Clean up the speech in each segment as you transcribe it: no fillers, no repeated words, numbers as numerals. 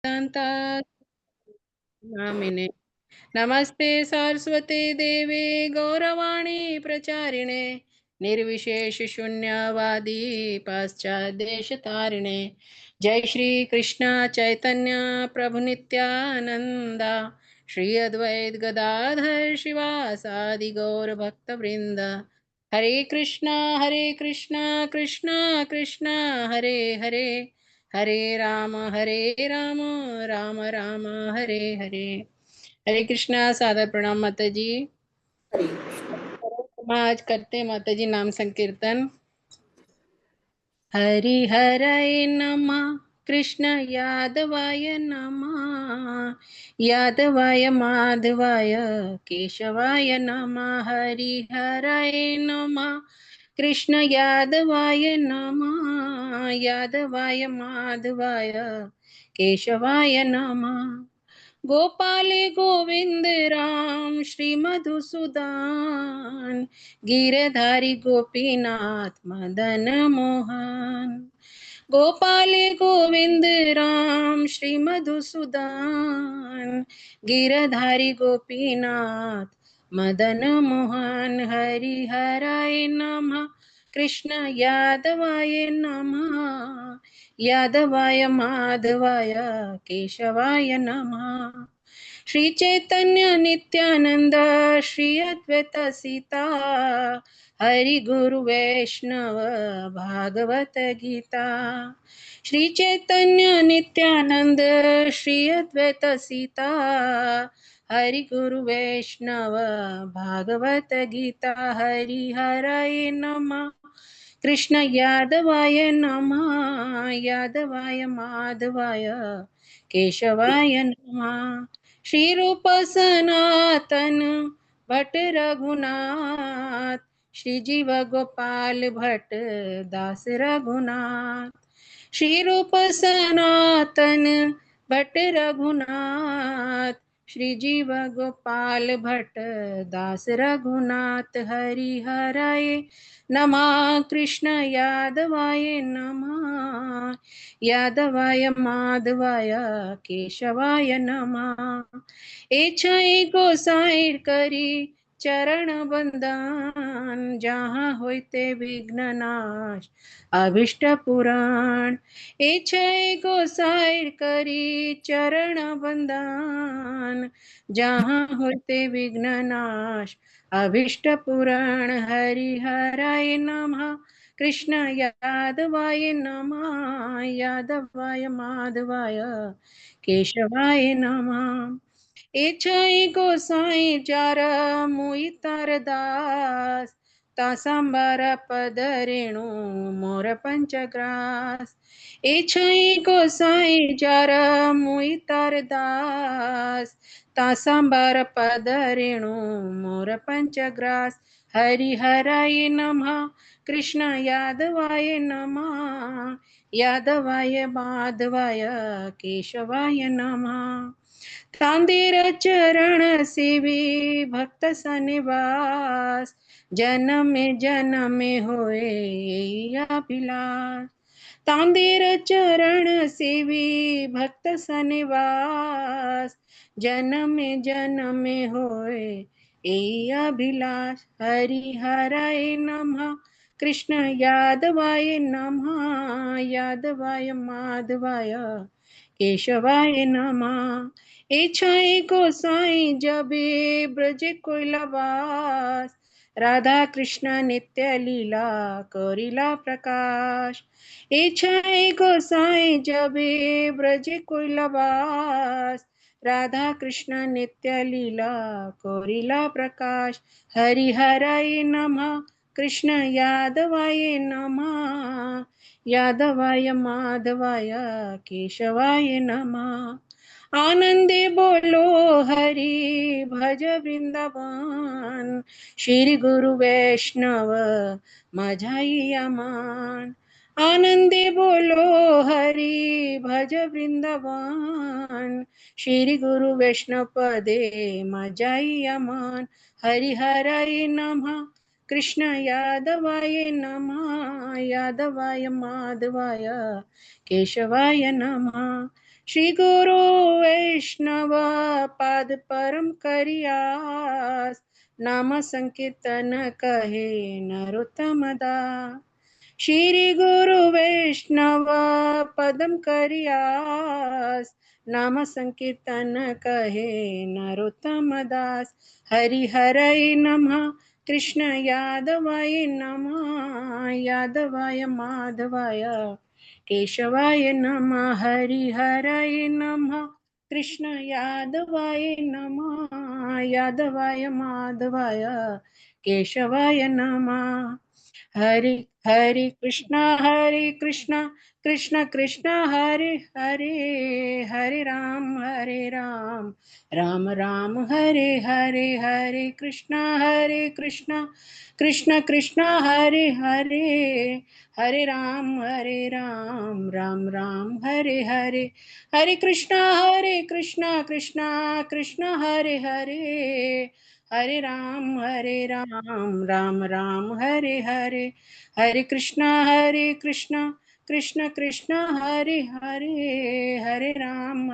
शान्ता नामिने नमस्ते सरस्वते देवे गौरवाणी प्रचारिणे निर्विशेष शून्यवादी पाश्चादेशतारिणे। जय श्री कृष्ण चैतन्य प्रभु नित्यानंदा श्री अद्वैत गदाधर शिवासादि गौर भक्त वृंद। हरे कृष्णा कृष्णा कृष्णा हरे हरे, हरे राम राम राम हरे हरे। हरे कृष्णा। सादर प्रणाम माता जी। हरे कृष्ण। हम आज करते हैं माता जी नाम संकीर्तन। हरि हरय नमः, कृष्ण यादवाय नमः, यादवाय माधवाय केशवाय नमः। हरि हरय नमः, कृष्ण यादवाय नमः, यादवाय माधवाय केशवाय नमः। गोपाल गोविंद राम श्री मधुसूदन, गिरधारी गोपीनाथ मदन मोहन। गोपाल गोविंद राम श्री मधुसूदन, गिरधारी गोपीनाथ मदन मोहन। हरि हराय नमः, कृष्ण यादवाय नमः, यादवाय माधवाय केशवाय नमः। श्री चैतन्य नित्यानंद श्री अद्वैत सीता, हरि गुरु वैष्णव भागवत गीता। श्री चैतन्य नित्यानंद श्री अद्वैत सीता, हरि गुरु वैष्णव भागवत गीता। हरि हराय नमः, कृष्ण यादवाय नमः, यादवाय माधवाय केशवाय नमः। श्री रूप सनातन भट्ट रघुनाथ, श्री जीव गोपाल भट्ट दास रघुनाथ। श्री रूप सनातन भट्ट रघुनाथ, श्री जीव गोपाल भट्ट दास रघुनाथ। हरि हराय नमः, कृष्ण यादवाय नमः, यादवाय माधवाय केशवाय नमः। एछाई गोसाई करी चरण बंदन, जहाँ होते विघ्न नाश अभिष्ट पुराण। एछाई गोसाई करी चरण बंदन, जहाँ होते विघ्न नाश अभिष्ट पुराण। हरि हराय नमः, कृष्ण यादवाय नमः, यादवाय माधवाय केशवाय नमः। एछाई गोसाई जार मुई तार दास, तासांबार पद रेणु मोर पंचग्रास। एछाई गोसाई जार मुई तार दास, तासांबार पद रेणु मोर पंचग्रास। हरि हराय नमः, कृष्ण यादवाय नमः, यादवाय माधवाय केशवाय नमः। तांदेर चरण सेवी भक्त सनिवास, जन्म में होए अभिलाष। तांदेर चरण सेवी भक्त सनिवास, जन्म में होए अभिलाष। हरि हराय नमः, कृष्ण यादवाय नमः, यादवाय माधवाय केशवाय नमः। एछाई गोसाई जबे ब्रज कोइलवास, राधा कृष्ण नित्य लीला करिला प्रकाश। एछाई गोसाई जबे ब्रज कोइलवास, राधा कृष्ण नित्य लीला करिला प्रकाश। हरि हराय नमः, कृष्ण यादवाय नमः, यादवाय माधवाय केशवाय नमः। आनंदे बोलो हरि भज वृंदावन, श्री गुरु वैष्णव मझाई अमान। आनंदे बोलो हरि भज वृंदावन, श्री गुरु वैष्णव पदे मझाई अमान। हरि हराय नमः, कृष्ण यादवाय नमः, यादवाय माधवाय केशवाय नमः। श्री गुरु वैष्णव पाद परम करियास, नाम संकीर्तन कहे नरोत्तम दास। श्री गुरु वैष्णव पदम करियास, नाम संकीर्तन कहे नरोत्तम दास। हरि हरय नमः, कृष्ण यादवाय नमः, यादवाय माधवाय केशवाय नमः। हरि हरय नमः, कृष्ण यादवाय नमः, यादवाय माधवाय केशवाय नमः। हरे हरे कृष्णा कृष्ण कृष्ण हरे हरे, हरे राम राम राम हरे हरे। हरे कृष्णा कृष्ण कृष्ण हरे हरे, हरे राम राम राम हरे हरे। हरे कृष्णा कृष्ण कृष्ण हरे हरे, हरे राम राम हरे हरे। हरे कृष्णा कृष्ण कृष्ण हरे हरे, हरे राम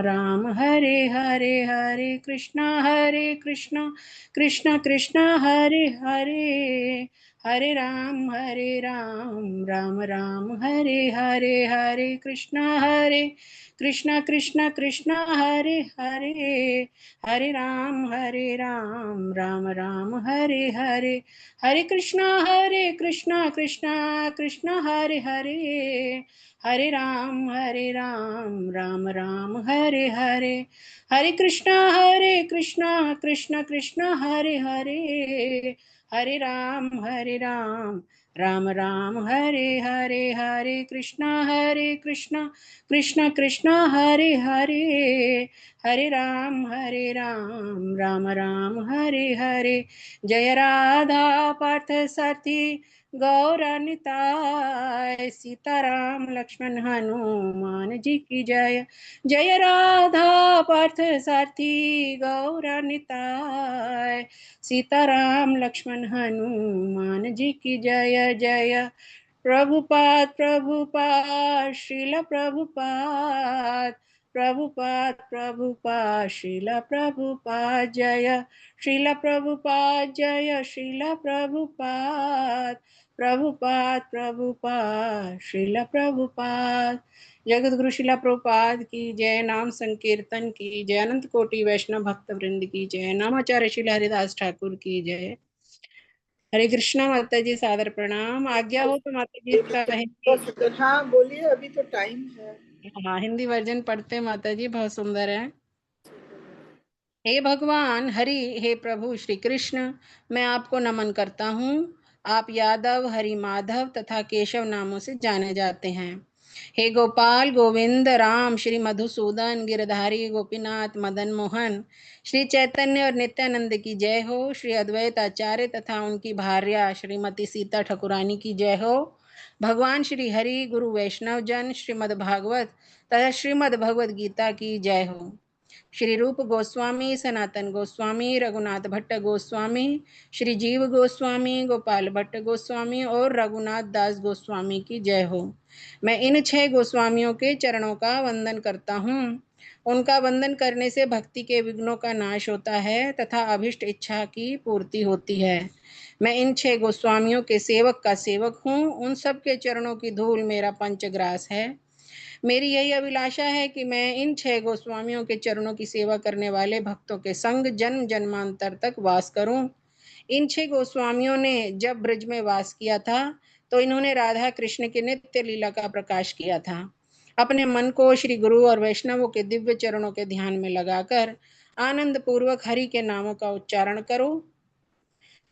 राम हरे हरे। हरे कृष्णा कृष्ण कृष्ण हरे हरे, हरे राम राम हरे हरे। हरे कृष्णा कृष्ण कृष्ण हरे हरे, हरे राम राम हरे हरे। हरे कृष्णा कृष्ण हरे हरे, हरे राम राम हरे हरे। हरे कृष्णा कृष्ण कृष्ण हरे हरे, हरे राम हरे हरे। हरे कृष्णा कृष्ण कृष्ण हरे हरे, हरे राम हरे हरे। जय राधा पार्थ सारथी गौरानिताय, सीताराम लक्ष्मण हनुमान जी की जय। जय राधा पार्थ सारथी गौरानिताय, सीताराम लक्ष्मण हनुमान जी की जय। जय प्रभुपाद श्रील प्रभुपाद श्रील प्रभुपाद। जय श्रील प्रभुपाद श्रील प्रभुपाद। जगत गुरु शिला प्रभुपाद की जय। नाम संकीर्तन की जय। अनंत कोटि वैष्णव भक्त वृंद की जय। नामाचार्य शिला हरिदास ठाकुर की जय। हरे कृष्णा माता जी, सादर प्रणाम। आज्ञा हो तो माता जी इसका हिंदी। हाँ बोलिए, अभी तो टाइम है। हाँ, हिंदी वर्जन पढ़ते माता जी, बहुत सुंदर है। हे भगवान हरि, हे प्रभु श्री कृष्ण, मैं आपको नमन करता हूँ। आप यादव, हरि माधव तथा केशव नामों से जाने जाते हैं। हे गोपाल, गोविंद, राम, श्री मधुसूदन, गिरधारी, गोपीनाथ, मदन मोहन, श्री चैतन्य और नित्यानंद की जय हो। श्री अद्वैत आचार्य तथा उनकी भार्या श्रीमती सीता ठकुरानी की जय हो। भगवान श्री हरि, गुरु वैष्णव जन, श्रीमद् भागवत तथा श्रीमद् भगवद गीता की जय हो। श्री रूप गोस्वामी, सनातन गोस्वामी, रघुनाथ भट्ट गोस्वामी, श्री जीव गोस्वामी, गोपाल भट्ट गोस्वामी और रघुनाथ दास गोस्वामी की जय हो। मैं इन 6 गोस्वामियों के चरणों का वंदन करता हूँ। उनका वंदन करने से भक्ति के विघ्नों का नाश होता है तथा अभिष्ट इच्छा की पूर्ति होती है। मैं इन 6 गोस्वामियों के सेवक का सेवक हूँ। उन सब के चरणों की धूल मेरा पंचग्रास है। मेरी यही अभिलाषा है कि मैं इन 6 गोस्वामियों के चरणों की सेवा करने वाले भक्तों के संग जन्म जन्मांतर तक वास करूं। इन 6 गोस्वामियों ने जब ब्रज में वास किया था तो इन्होंने राधा कृष्ण की नित्य लीला का प्रकाश किया था। अपने मन को श्री गुरु और वैष्णवों के दिव्य चरणों के ध्यान में लगाकर आनंद पूर्वक हरि के नामों का उच्चारण करो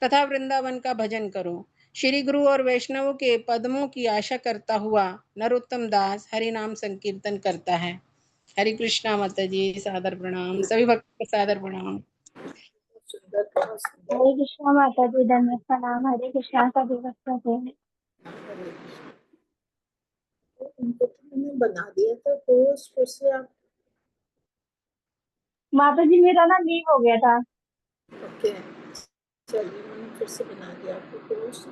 तथा वृंदावन का भजन करो। श्री गुरु और वैष्णवों के पद्मों की आशा करता हुआ नरोत्तम दास हरि नाम संकीर्तन करता है। हरे कृष्णा माता जी, सादर प्रणाम। सभी भक्त को सादर प्रणाम। सुंदर, बहुत सुंदर। हरे कृष्णा माता जी, धन्यवाद प्रणाम। हरे कृष्णा का दिवस करते हैं। उनको तो मैंने बना दिया था पोस्ट, फिर से आप। माता जी मेरा ना लीव हो गया था। ओके, चलिए मैंने फिर से बना दिया आपको पोस्ट।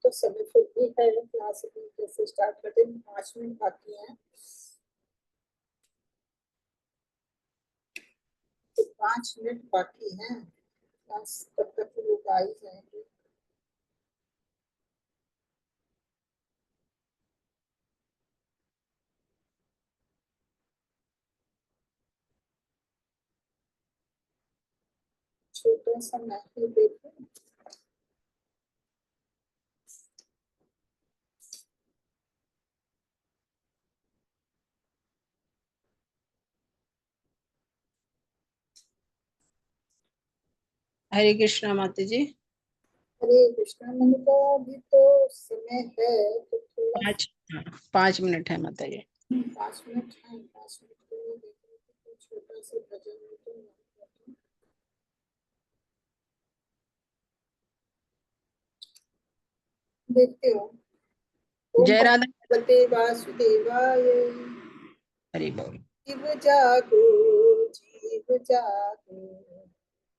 तो समय फिर भी है, क्लास अभी कैसे स्टार्ट करते हैं, 5 मिनट बाकी हैं, तो 5 मिनट बाकी हैं क्लास, तब तक तो लोग आ ही जाएंगे। छोटा सा मैसेज देखो। हरे कृष्णा माता जी। हरे कृष्णा, मैंने कहा अभी तो समय है तो थोड़ा 5 मिनट है माता जी। 5 मिनट है, 5 मिनट के लिए देख रहे थे, तो छोटा सा भजन हो तो मैं करती हूँ। देखते हो। ओम जय राधा। भगवते वासुदेवाय। हरि बोल। जीव जागो, जीव जागो,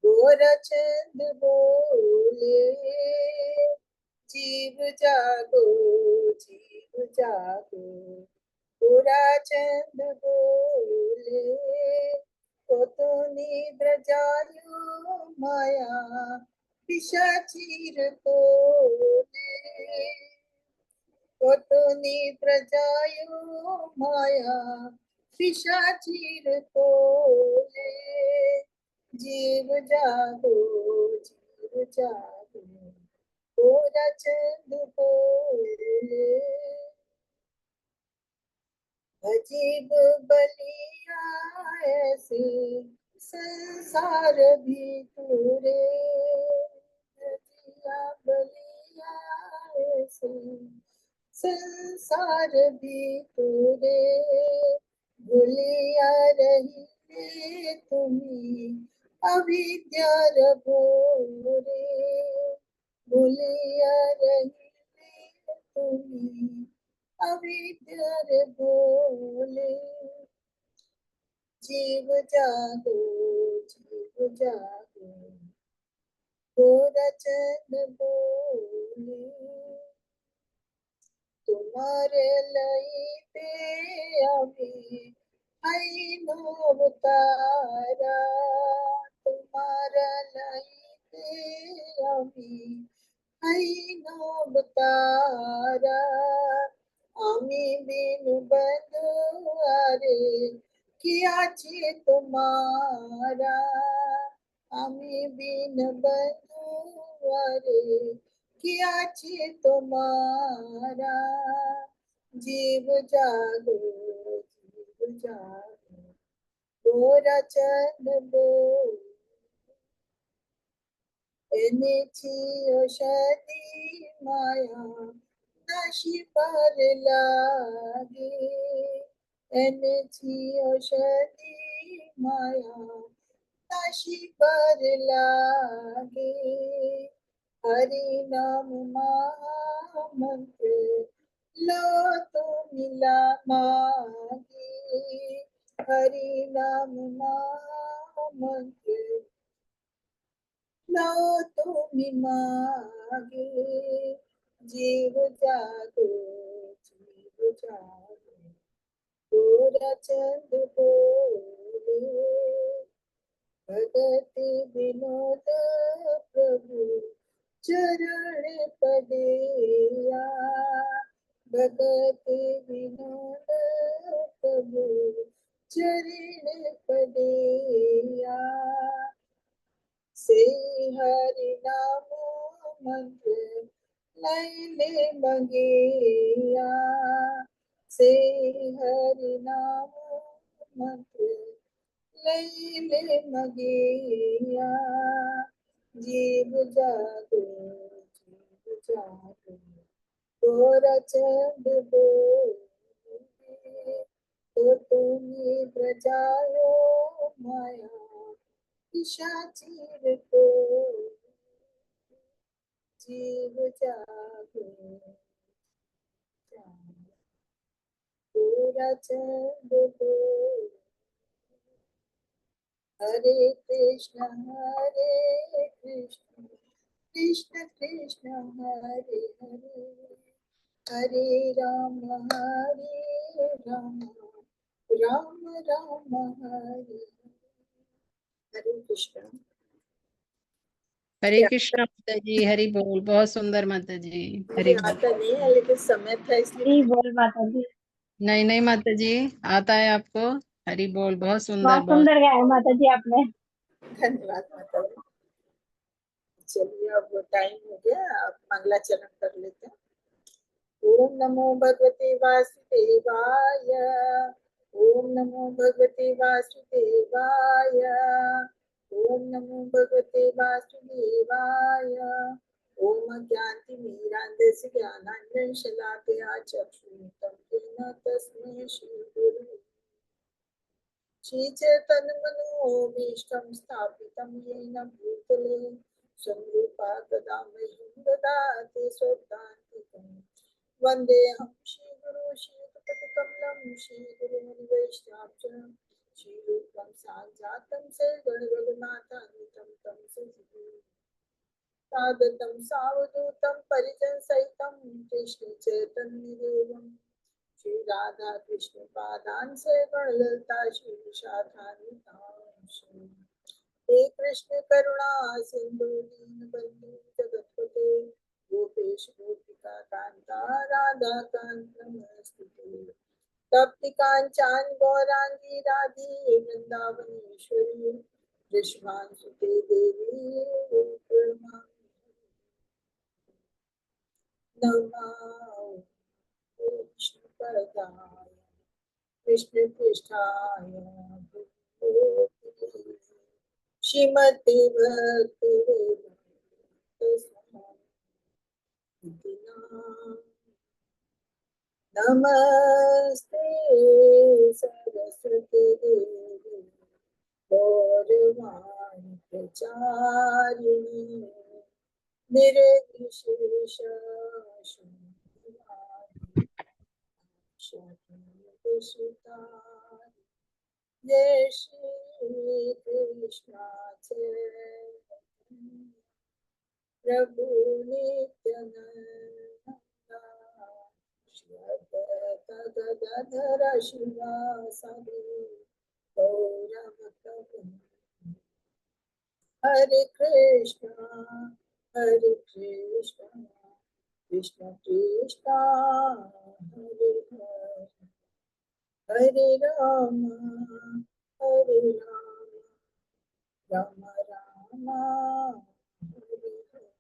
गोरचंद बोले। जीव जागो, जीव जागो, गोराचंद बोले। को तो निद्र जायो माया, पिशाचीर को ले। को तो निद्र जायो माया, पिशाचीर को ले। जीव जागो, जीव जागो, गोरा चंद बोले। अजीब बलिया ऐसे संसार भी तुरे। अजीब बलिया ऐसे संसार भी तुरे। भूलिया रही तुम्हें अविद्या भोरे। भूलिया रही तुम्हें अविद्या बोले। जीव जागो, जीव जागो, गोरचंद बोले। तुम्हारे लईते अभी आईनो अवतारा। तुम्हारा लईते अभी आईनो अवतारा। আমি বিনু বন্ধুয়ারে কি আছে তোমারা। আমি বিন বন্ধুয়ারে কি আছে তোমারা। জীব জাগো, জীব জাগো, গোরা চন্দ बोले। এনেছি অসাদি মায়া, নাশি পার লাগে। এনেছি অসাদি মায়া, নাশি পার লাগে। হরি নাম মহামন্ত্র লো তুমি মাগে। হরি নাম মহামন্ত্র लो তুমি मागे। जीव जागो, जीव जागो, गोरा चंद बोले। भगति विनोद प्रभु चरण पदेया। भगति विनोद प्रभु चरण पदेया। से हरि नाम मंत्र लैले मंगिया। से हरि नाम मंत्र लैले मंगिया। जीव जागो, जीव जागो, गोरा चंद बोले। तो तुम्हें प्रजायो माया, पिशाचीर को। जीव जागो, गोरा चंद बोले। हरे कृष्ण कृष्ण कृष्ण हरे हरे, हरे राम राम राम हरे हरे कृष्ण। हरे कृष्णा माता जी, हरि बोल। बहुत सुंदर माता जी, मुझे हरि बोल। आता नहीं है लेकिन समय था इसलिए हरी मैंने। बोल माता जी। नहीं नहीं माता जी, आता है आपको। हरि बोल, बहुत सुंदर, बहुत बहुत। सुंदर गाया माता जी आपने। धन्यवाद माता जी। चलिए अब टाइम हो गया, अब मंगलाचरण कर लेते हैं। ओम नमो भगवते वासुदेवाय, ओम नमो भगवते वासुदेवाय, ओम नमो भगवते वासुदेवाय। ओम ज्ञानतिमिरान्धस्य ज्ञानाञ्जन शलाकया चक्षुरुन्मिलितं येन तस्मै श्री गुरुवे श्रीचैतन्यमनोभीष्टं स्थापितं येन भूतले स्वरूपा कदा मह्यं ददाति स्वदान्तिकं। वन्देऽहं श्रीगुरो श्रीयुतपतिकमलं श्रीगुरुमुनिवैष्णवं श्रीरूपं साग्रजातं सगणरघुनाथान्वितं तं सजीवं सादतं सावधूतं परिजनसहितं कृष्णचैतन्यदेवं श्री राधा कृष्ण पादान से ललता श्री विशाखान्वितांश। हे कृष्ण करुणा सिंधु दीनबंधु जगतपते गोपेश गोपिका कांता राधा कांत नमस्ते। तप्ति कांचन गौरांगी राधे वृंदावनेश्वरी कृष्णांशुते देवी नमः विष्णु पदाय कृष्ण पृष्ठाय भूतले श्रीमते भक्ति वेदांत स्वामी नमस्ते सरस्वती देवी गौरवाणी प्रचारिणी निर्विशेष शून्यवादी जय श्री कृष्ण चैतन्य प्रभु नित्यानंद श्री अद्वैत गदाधर शिवासादि गौरभक्तवृंद। हरे कृष्ण कृष्ण कृष्ण हरे हरे, हरे राम राम राम हरे हरे,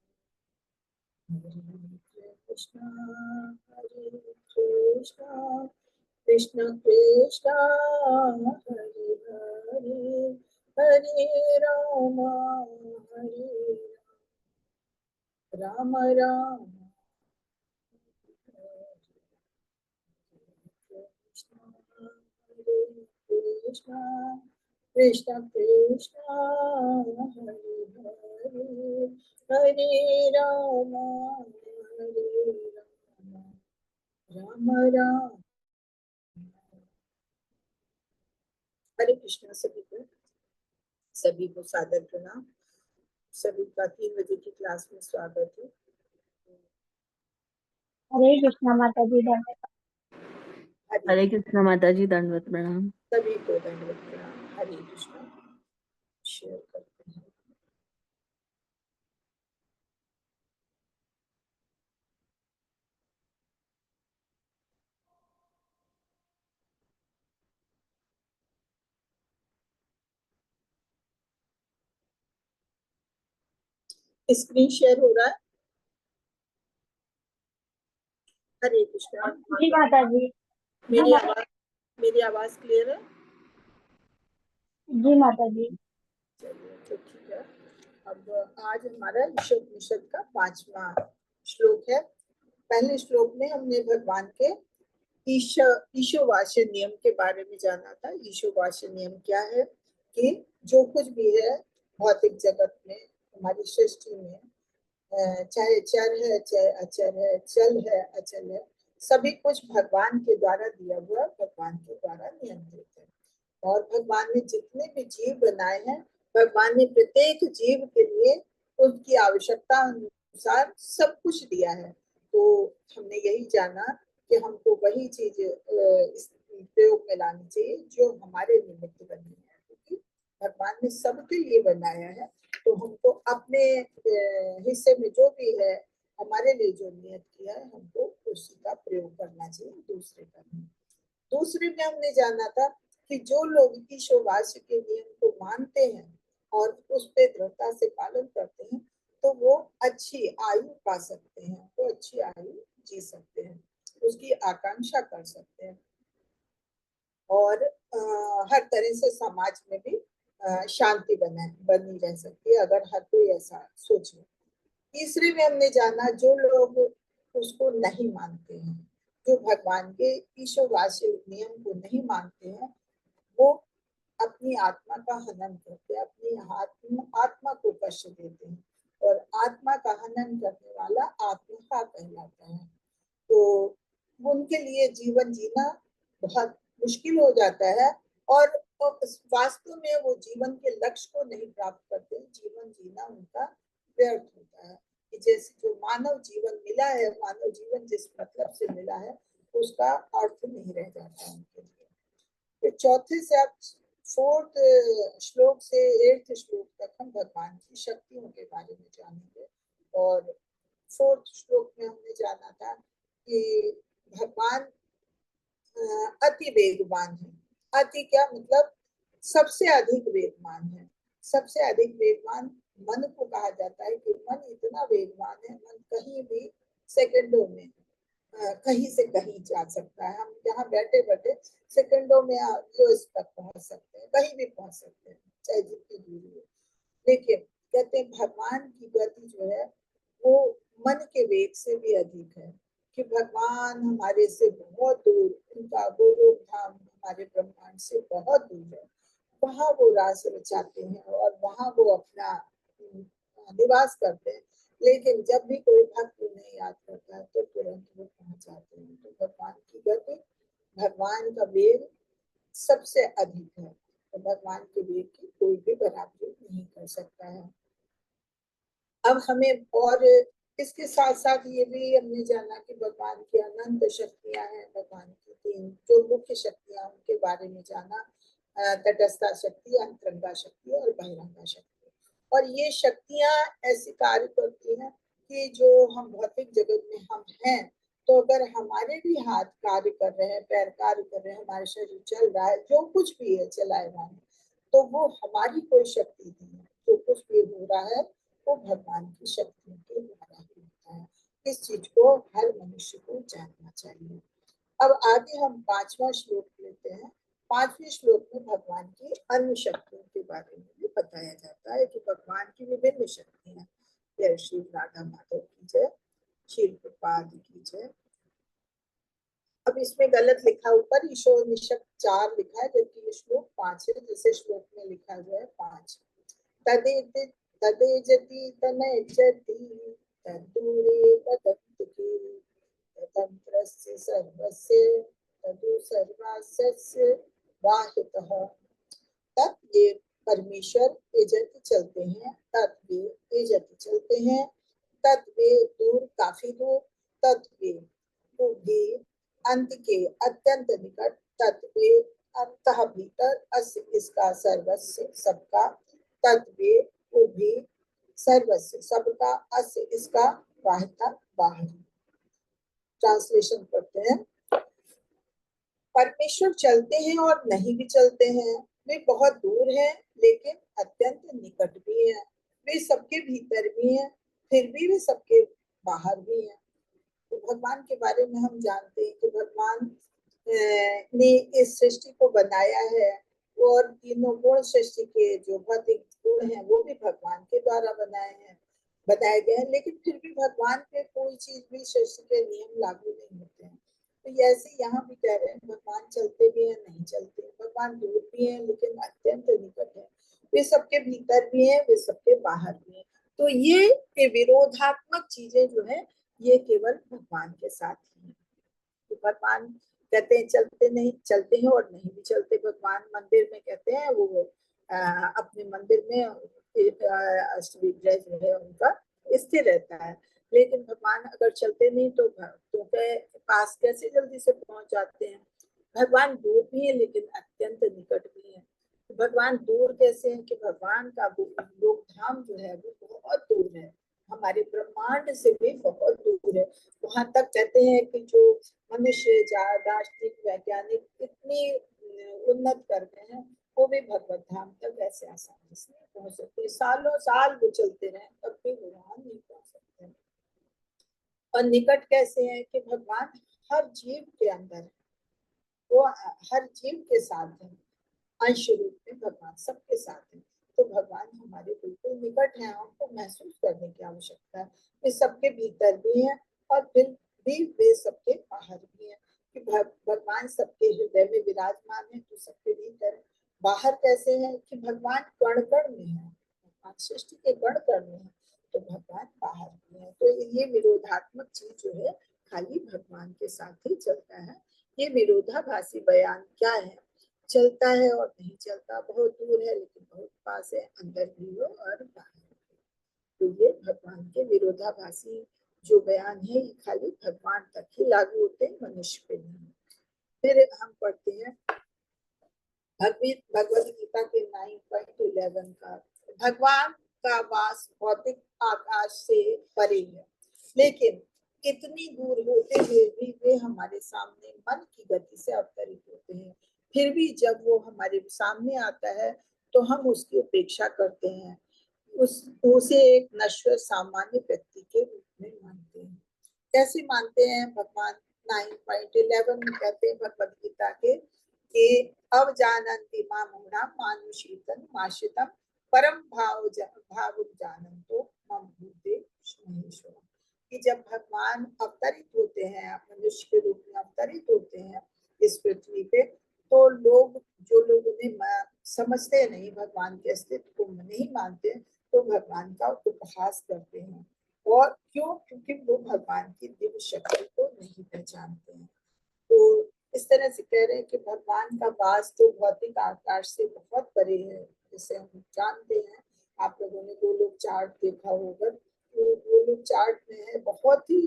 हरे कृष्ण कृष्ण कृष्ण हरे हरे, हरे राम राम राम कृष्ण कृष्ण कृष्ण हरे हरे, हरे राम राम राम। हरे कृष्ण सभी को सादर प्रणाम। सभी का 3 बजे की क्लास में स्वागत है। हरे कृष्णा माता जी धन्यवाद। हरे कृष्णा माता जी, दंडवत प्रणाम। सभी को दंडवत प्रणाम। हरे कृष्ण। शेयर करते हैं। स्क्रीन शेयर हो रहा है। हरे कृष्णा। जी माता जी। मेरी आवाज क्लियर है? जी माता जी। चलिए तो ठीक है। अब आज हमारा ईशोपनिषद का 5वां श्लोक है। पहले श्लोक में हमने भगवान के ईशोवास्य नियम के बारे में जाना था। ईशोवास्य नियम क्या है कि जो कुछ भी है भौतिक जगत में, हमारी सृष्टि में, चाहे चर है चाहे अचर है, चल है अचल है, सभी कुछ भगवान के द्वारा दिया हुआ, भगवान के द्वारा नियंत्रित है। और भगवान ने जितने भी जीव बनाए हैं, भगवान ने प्रत्येक जीव के लिए उनकी आवश्यकता अनुसार सब कुछ दिया है। तो हमने यही जाना कि हमको वही चीज प्रयोग में लानी चाहिए जो हमारे निमित्त बनी है, क्योंकि भगवान ने सबके लिए बनाया है। तो हमको अपने हिस्से में जो भी है, हमारे लिए जो नियत किया है, हमको उसी का प्रयोग करना चाहिए, दूसरे का नहीं। दूसरे में हमने जाना था कि जो लोग ईशोवास्य के नियम को मानते हैं और उस पे दृढ़ता से पालन करते हैं, तो वो अच्छी आयु पा सकते हैं, वो अच्छी आयु जी सकते हैं, उसकी आकांक्षा कर सकते हैं और हर तरह से समाज में भी शांति बनी रह सकती है, अगर हर कोई ऐसा सोचे। तीसरे में हमने जाना जो लोग उसको नहीं मानते हैं, जो भगवान के ईशोवास्य नियम को नहीं मानते हैं, वो अपनी आत्मा का हनन करते हैं, अपनी आत्मा को कष्ट देते हैं, और आत्मा का हनन करने वाला आत्महा कहलाता है। तो उनके लिए जीवन जीना बहुत मुश्किल हो जाता है, और वास्तव में वो जीवन के लक्ष्य को नहीं प्राप्त करते, जीवन जीना उनका व्यर्थ होता है। कि जैसे जो मानव जीवन मिला है, मानव जीवन जिस मतलब से मिला है, उसका अर्थ नहीं रह जाता उनके लिए। तो चौथे से अब 4th श्लोक से 8th श्लोक तक हम भगवान की शक्तियों के बारे में जानेंगे। और 4th श्लोक में हमने जाना था कि भगवान अति वेगवान है। अति क्या मतलब? सबसे अधिक वेगवान है। सबसे अधिक वेगवान मन को कहा जाता है कि मन इतना वेगवान है, मन कहीं भी सेकंडों में कहीं से कहीं जा सकता है। हम यहाँ बैठे बैठे सेकंडों में यूएस तक पहुंच सकते हैं, कहीं भी पहुंच सकते हैं, चाहे जितनी दूरी हो। लेकिन कहते हैं भगवान की गति जो है वो मन के वेग से भी अधिक है, कि भगवान हमारे से बहुत दूर, उनका गोलोक धाम हमारे ब्रह्मांड से बहुत दूर है, वहां वो रास रचाते हैं और वहां वो अपना निवास करते हैं। लेकिन जब भी कोई भक्त उन्हें याद करता है तो तुरंत वो पहुंच जाते हैं। तो भगवान की गति, भगवान का वेग सबसे अधिक है, तो भगवान के वेग की कोई भी बराबरी नहीं कर सकता है। अब हमें और इसके साथ साथ ये भी हमने जाना कि भगवान की अनंत शक्तियां हैं। भगवान की 3 जो मुख्य शक्तियां, उनके बारे में जाना, तटस्था शक्ति, अंतरंगा शक्ति और बहिरंगा शक्ति। और ये शक्तियां ऐसे कार्य करती हैं कि जो हम भौतिक जगत में हम हैं, तो अगर हमारे भी हाथ कार्य कर रहे हैं, पैर कार्य कर रहे हैं, हमारे शरीर चल रहा है, जो कुछ भी है चलाए हुआ है, तो वो हमारी कोई शक्ति नहीं है। जो कुछ भी हो रहा है वो भगवान की शक्तियों के द्वारा ही होता है। इस चीज को हर मनुष्य को जानना चाहिए। अब आगे हम 5वां श्लोक लेते हैं। 5वें श्लोक में भगवान की अन्य शक्तियों के बारे में भी बताया जाता है कि भगवान की विभिन्न शक्तियां। जय श्री राधा माधव की जय, श्री प्रपाद की जय। अब इसमें गलत लिखा, ऊपर ईश्वर निशक्त 4 लिखा है, जबकि ये श्लोक 5 है, जैसे श्लोक में लिखा हुआ है 5। तदेजति तनयजति तद्दूरे तदन्तुके तदन्त्रस्य सर्वस्य तदु सर्वास्य वाहितः। तब ये परमेश्वर एजति चलते हैं, तद वे एजति चलते हैं, तद वे दूर काफी दूर, तद वे वो भी अंत के अत्यंत निकट, तद वे अंतः भीतर, अस्य इसका, सर्वस्य सबका, तद वे वो भी सर्वस्य सबका, अस्य इसका, वाहिता बाहर। ट्रांसलेशन करते हैं। परमेश्वर चलते हैं और नहीं भी चलते हैं, वे बहुत दूर हैं लेकिन अत्यंत निकट भी हैं, वे सबके भीतर भी हैं फिर भी वे सबके बाहर भी हैं। तो भगवान के बारे में हम जानते हैं कि भगवान ने इस सृष्टि को बनाया है, और तीनों गुण सृष्टि के जो भौतिक गुण हैं वो भी भगवान के द्वारा बनाए गए हैं, लेकिन फिर भी भगवान पे कोई चीज भी सृष्टि के नियम लागू नहीं होते हैं। तो ऐसे यहाँ भी कह रहे हैं भगवान चलते भी हैं, नहीं चलते, भगवान दूर भी हैं लेकिन अत्यंत निकट है, वे सबके भीतर भी हैं, वे सबके बाहर भी हैं। तो ये विरोधात्मक चीजें जो है ये केवल भगवान के साथ ही है। तो भगवान कहते हैं चलते नहीं, चलते हैं और नहीं भी चलते। भगवान मंदिर में कहते हैं वो अपने मंदिर में अष्टविग्रह जो है उनका स्थिर रहता है। लेकिन भगवान अगर चलते नहीं तो भक्तों के पास कैसे जल्दी से पहुंच जाते हैं। भगवान दूर भी है लेकिन अत्यंत निकट भी है। भगवान दूर कैसे हैं कि भगवान का लोक धाम जो है वो बहुत दूर है, हमारे ब्रह्मांड से भी बहुत दूर है। वहां तक कहते हैं कि जो मनुष्य दार्शनिक वैज्ञानिक इतनी उन्नत कर गए हैं वो भी भगवत धाम तक ऐसे आसानी से नहीं पहुंच सकते। सालों साल वो चलते रहे तब भी वो वहां नहीं पहुंच सकते। और निकट कैसे है कि भगवान हर जीव के अंदर है, वो हर जीव के साथ है, अंश रूप में भगवान सबके साथ है। तो भगवान हमारे बिल्कुल निकट है, हमको महसूस करने की आवश्यकता है। वे सबके भीतर भी है और फिर भी वे सबके बाहर भी है कि भगवान सबके हृदय में विराजमान है तो सबके भीतर है। बाहर कैसे है कि भगवान कण कण में है, भगवान सृष्टि के कण कण में है तो भगवान बाहर भी है। तो ये विरोधात्मक चीज जो है खाली भगवान के साथ ही चलता है। ये विरोधाभासी बयान क्या है, चलता है और नहीं चलता, बहुत दूर है लेकिन बहुत पास है, अंदर भी हो और बाहर भी। तो ये भगवान के विरोधाभासी जो बयान है ये खाली भगवान तक ही लागू होते हैं, मनुष्य पे नहीं। फिर हम पढ़ते हैं भगवद गीता के 9.11 का, भगवान का वास भौतिक आकाश से परे है लेकिन इतनी दूर होते हुए भी वे हमारे सामने मन की गति से अवतरित होते हैं। फिर भी जब वो हमारे सामने आता है तो हम उसकी उपेक्षा करते हैं, उसे एक नश्वर सामान्य व्यक्ति के रूप में मानते हैं। कैसे मानते हैं? भगवान 9.11 में कहते हैं भगवद गीता के कि अब जानन्ति मां मूढ़ा मानुषीतन माशितम परम भाव जानन्तो मम भूते महेश्वरम। कि जब भगवान अवतरित होते हैं, मनुष्य के रूप में अवतरित होते हैं इस पृथ्वी पे, तो जो लोग उन्हें समझते नहीं, भगवान के अस्तित्व को नहीं मानते, तो भगवान का उपहास करते हैं। और क्यों? क्योंकि वो भगवान की दिव्य शक्ति को नहीं पहचानते हैं। तो इस तरह से कह रहे हैं कि भगवान का वास तो भौतिक आकाश से बहुत परे है, जिसे हम जानते हैं। आप लोगों ने गोलोक चार्ट देखा होगा, तो गोलोक चार्ट में है, बहुत ही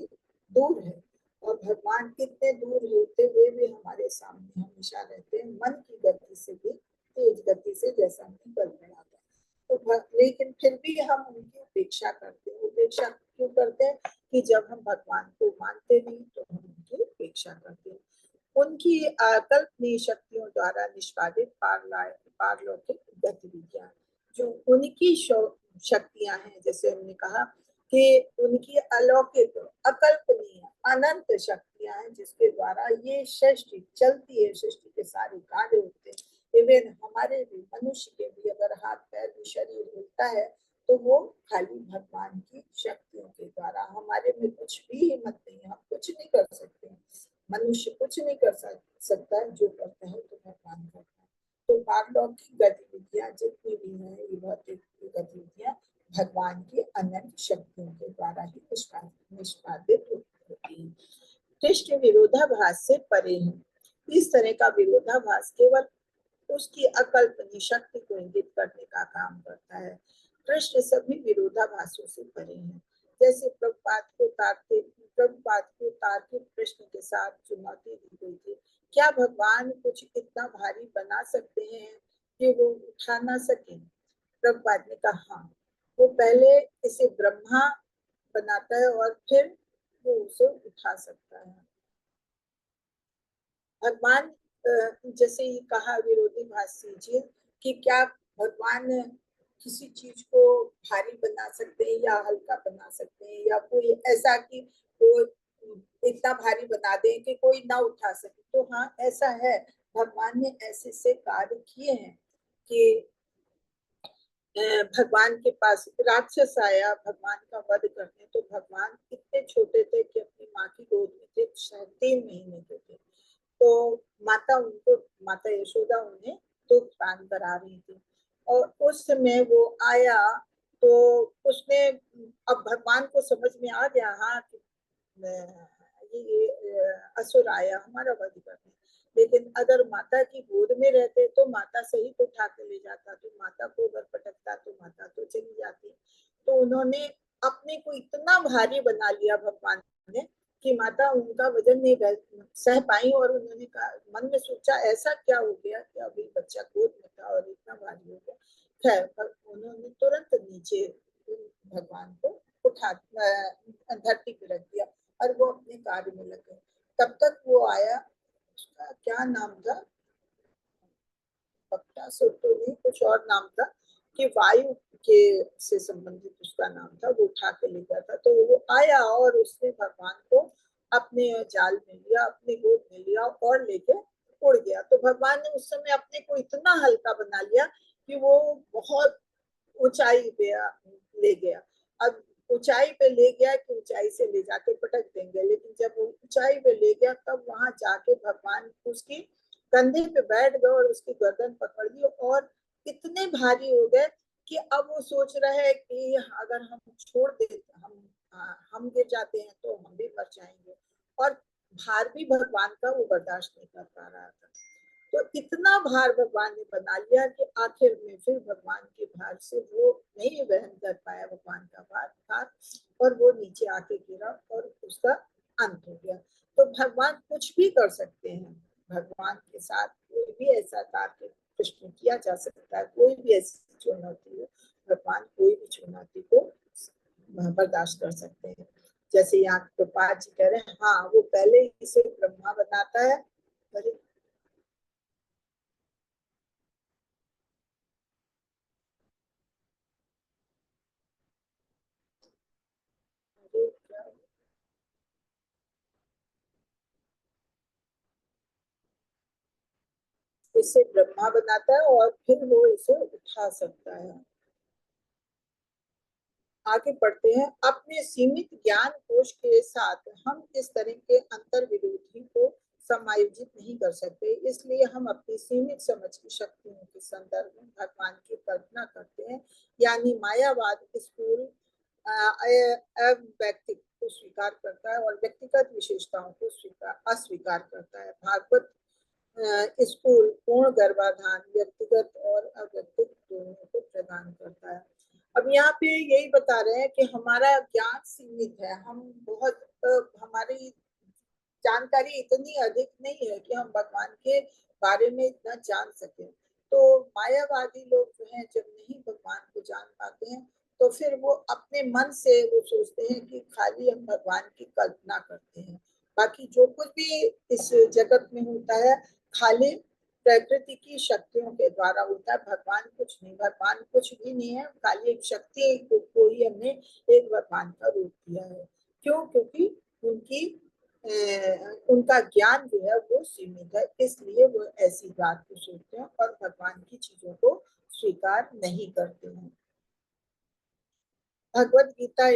दूर है। और भगवान कितने दूर होते हुए भी हमारे सामने हमेशा रहते हैं, मन की गति से भी तेज गति से, जैसा हमने कल पढ़ा था। तो लेकिन फिर भी हम उनकी उपेक्षा करते हैं। उपेक्षा क्यों करते हैं? कि जब हम भगवान को मानते नहीं तो हम उनकी उपेक्षा करते हैं। उनकी अकल्पनीय शक्तियों द्वारा निष्पादित पारलौकिक गतिविधियां, जो उनकी शक्तियां हैं, जैसे हमने कहा कि उनकी अलौकिक अकल्पनीय अनंत शक्तियां हैं जिसके द्वारा ये सृष्टि चलती है, सृष्टि के सारे कार्य होते हैं। इवन हमारे भी, मनुष्य के भी अगर हाथ पैर भी शरीर हिलता है तो वो खाली भगवान की शक्तियों के द्वारा। हमारे में कुछ भी हिम्मत नहीं है, हम कुछ नहीं कर सकते हैं, मनुष्य कुछ नहीं कर सकता है, जो करता है तो भगवान करता है। तो पारलौकिक गतिविधियां जितनी भी हैं, ये भौतिक गतिविधियां भगवान की अनंत शक्तियों के द्वारा ही निष्पादित होती है। कृष्ण विरोधाभास से परे है। इस तरह का विरोधाभास केवल उसकी अकल्पनीय शक्ति को इंगित करने का काम करता है। कृष्ण सभी विरोधाभासों से परे हैं। जैसे प्रभुपाद को तार्किक प्रश्न के साथ चुनौती दी गई थी, क्या भगवान कुछ इतना भारी बना सकते हैं कि वो उठा ना सके? प्रभुपाद ने कहा हाँ, वो पहले इसे ब्रह्मा बनाता है और फिर वो उसे उठा सकता है। भगवान जैसे ही कहा विरोधाभासी जी कि क्या भगवान किसी चीज को भारी बना सकते हैं या हल्का बना सकते हैं, या कोई ऐसा कि वो इतना भारी बना दें कि कोई ना उठा सके? तो हाँ, ऐसा है। भगवान ने ऐसे से कार्य किए हैं कि भगवान के पास राक्षस आया भगवान का वध करने, तो भगवान इतने छोटे थे कि अपनी माँ की गोद में थे, 3 महीने के थे। तो माता यशोदा उन्हें दुग्ध पान करा रही थी और उस समय वो आया तो उसने, अब भगवान को समझ में आ गया हाँ कि ये असुर आया हमारा वध करने। लेकिन अगर माता की गोद में रहते तो माता सही तो उठा के ले जाता, तो माता को अगर पटकता तो माता तो चली जाती। तो उन्होंने अपने को इतना भारी बना लिया भगवान ने कि माता उनका वजन नहीं सह पाई, और उन्होंने कहा, मन में सोचा ऐसा क्या हो गया कि अभी बच्चा गोद में था और इतना भारी हो गया। खैर, उन्होंने तुरंत नीचे भगवान को उठा धरती पे रख दिया और वो अपने कार्य में लग गए। तब तक वो आया, उसका क्या नाम था, पक्का तो नहीं, कुछ और नाम था, कि वायु के से संबंधित उसका नाम था, वो उठा के ले गया था। तो वो आया और उसने भगवान को अपने जाल में लिया, अपने गोद में लिया और लेके उड़ गया। तो भगवान ने उस समय अपने को इतना हल्का बना लिया कि वो बहुत ऊंचाई पे ले गया। अब ऊंचाई पे ले गया कि ऊंचाई से ले जाके पटक देंगे, लेकिन जब वो ऊंचाई पे ले गया तब वहां जाके भगवान उसकी कंधे पे बैठ गए और उसकी गर्दन पकड़ ली, और इतने भारी हो गए कि अब वो सोच रहे हैं कि अगर हम छोड़ देते, हम गिर जाते हैं तो हम भी मर जाएंगे, और भार भी भगवान का वो बर्दाश्त नहीं कर पा रहा था। तो इतना भार भगवान ने बना लिया कि आखिर में फिर भगवान के भार से वो नहीं वहन कर पाया भगवान का भार, और वो नीचे आके गिरा और उसका अंत हो गया। तो भगवान कुछ भी कर सकते हैं, भगवान के साथ कोई भी ऐसा कार्य कृष्ण किया जा सकता है, कोई भी ऐसी चुनौती हो, भगवान कोई भी चुनौती को बर्दाश्त कर सकते हैं। जैसे यहाँ प्रभुपाद जी कह रहे हैं, हाँ वो पहले इसे ब्रह्मा बनाता है, इसे ब्रह्मा बनाता है और फिर वो इसे उठा सकता है। आगे बढ़ते हैं। अपने सीमित ज्ञान कोश के साथ हम इस तरह के अंतर विरोधी को समायोजित नहीं कर सकते, इसलिए हम अपनी सीमित समझ की शक्तियों के संदर्भ में भगवान की कल्पना करते हैं, यानी मायावाद स्थूल व्यक्ति को स्वीकार करता है और व्यक्तिगत विशेषताओं को अस्वीकार करता है। भागवत स्कूल पूर्ण गर्भाधान व्यक्तिगत और अव्यक्तिगत दोनों को प्रदान करता है। अब यहाँ पे यही बता रहे हैं कि हमारा ज्ञान सीमित है, हम बहुत हमारी जानकारी इतनी अधिक नहीं है कि हम भगवान के बारे में इतना जान सके। तो मायावादी लोग जो हैं, जब नहीं भगवान को जान पाते हैं तो फिर वो अपने मन से वो सोचते हैं कि खाली हम भगवान की कल्पना करते हैं, बाकी जो कुछ भी इस जगत में होता है खाली प्रकृति की शक्तियों के द्वारा होता है, भगवान कुछ नहीं, भगवान कुछ भी नहीं है, खाली एक शक्ति को ही हमने एक भगवान का रूप दिया है। क्यों? क्योंकि उनका ज्ञान जो है वो सीमित है, इसलिए वो ऐसी बात को सोचते हैं और भगवान की चीजों को स्वीकार नहीं करते हैं। भगवत गीता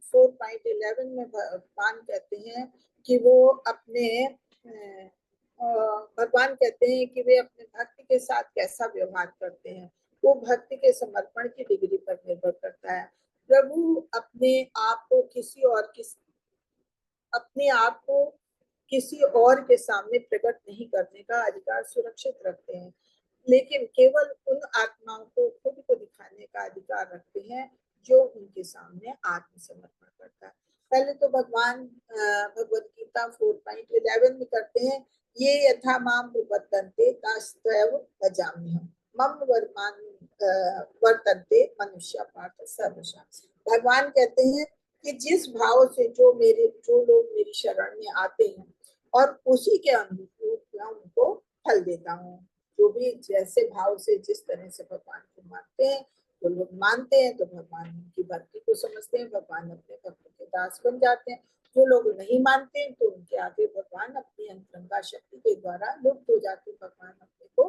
4.11 में भगवान कहते हैं कि वो अपने भगवान कहते हैं कि वे अपने भक्त के साथ कैसा व्यवहार करते हैं, वो भक्ति के समर्पण की डिग्री पर निर्भर करता है। प्रभु अपने आप को किसी और के सामने प्रकट नहीं करने का अधिकार सुरक्षित रखते हैं, लेकिन केवल उन आत्माओं को खुद को दिखाने का अधिकार रखते हैं जो उनके सामने आत्मसमर्पण करता है। पहले तो भगवान भगवत गीता 4.11 में करते हैं, ये यथा माम प्रपद्यन्ते तथैव भजाम्यहम् मम वर्तन्ते मनुष्य पार्थ सर्वशः। भगवान कहते हैं कि जिस भाव से जो लोग मेरी शरण में आते हैं और उसी के अनुरूप मैं उनको फल देता हूँ। जो भी जैसे भाव से जिस तरह से भगवान को मानते हैं, तो लोग मानते हैं तो भगवान उनकी भक्ति को समझते हैं, भगवान अपने भक्तों के दास बन जाते हैं। जो लोग नहीं मानते हैं तो उनके आगे भगवान अपनी अंतरंगा शक्ति के द्वारा लुप्त हो जाते हैं, भगवान अपने को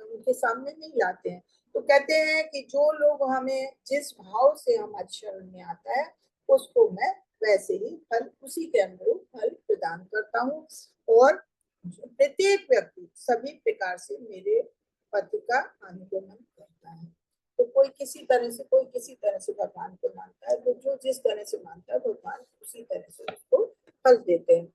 उनके सामने नहीं लाते हैं। तो कहते हैं कि जो लोग हमें जिस भाव से हमारी शरण में आता है उसको मैं वैसे ही फल उसी के अनुरूप फल प्रदान करता हूँ, और प्रत्येक व्यक्ति सभी प्रकार से मेरे पद का अनुगमन करता है। तो कोई किसी तरह से भगवान को मानता है, तो जो जिस तरह से मानता है भगवान उसी तरह से उसको फल देते हैं।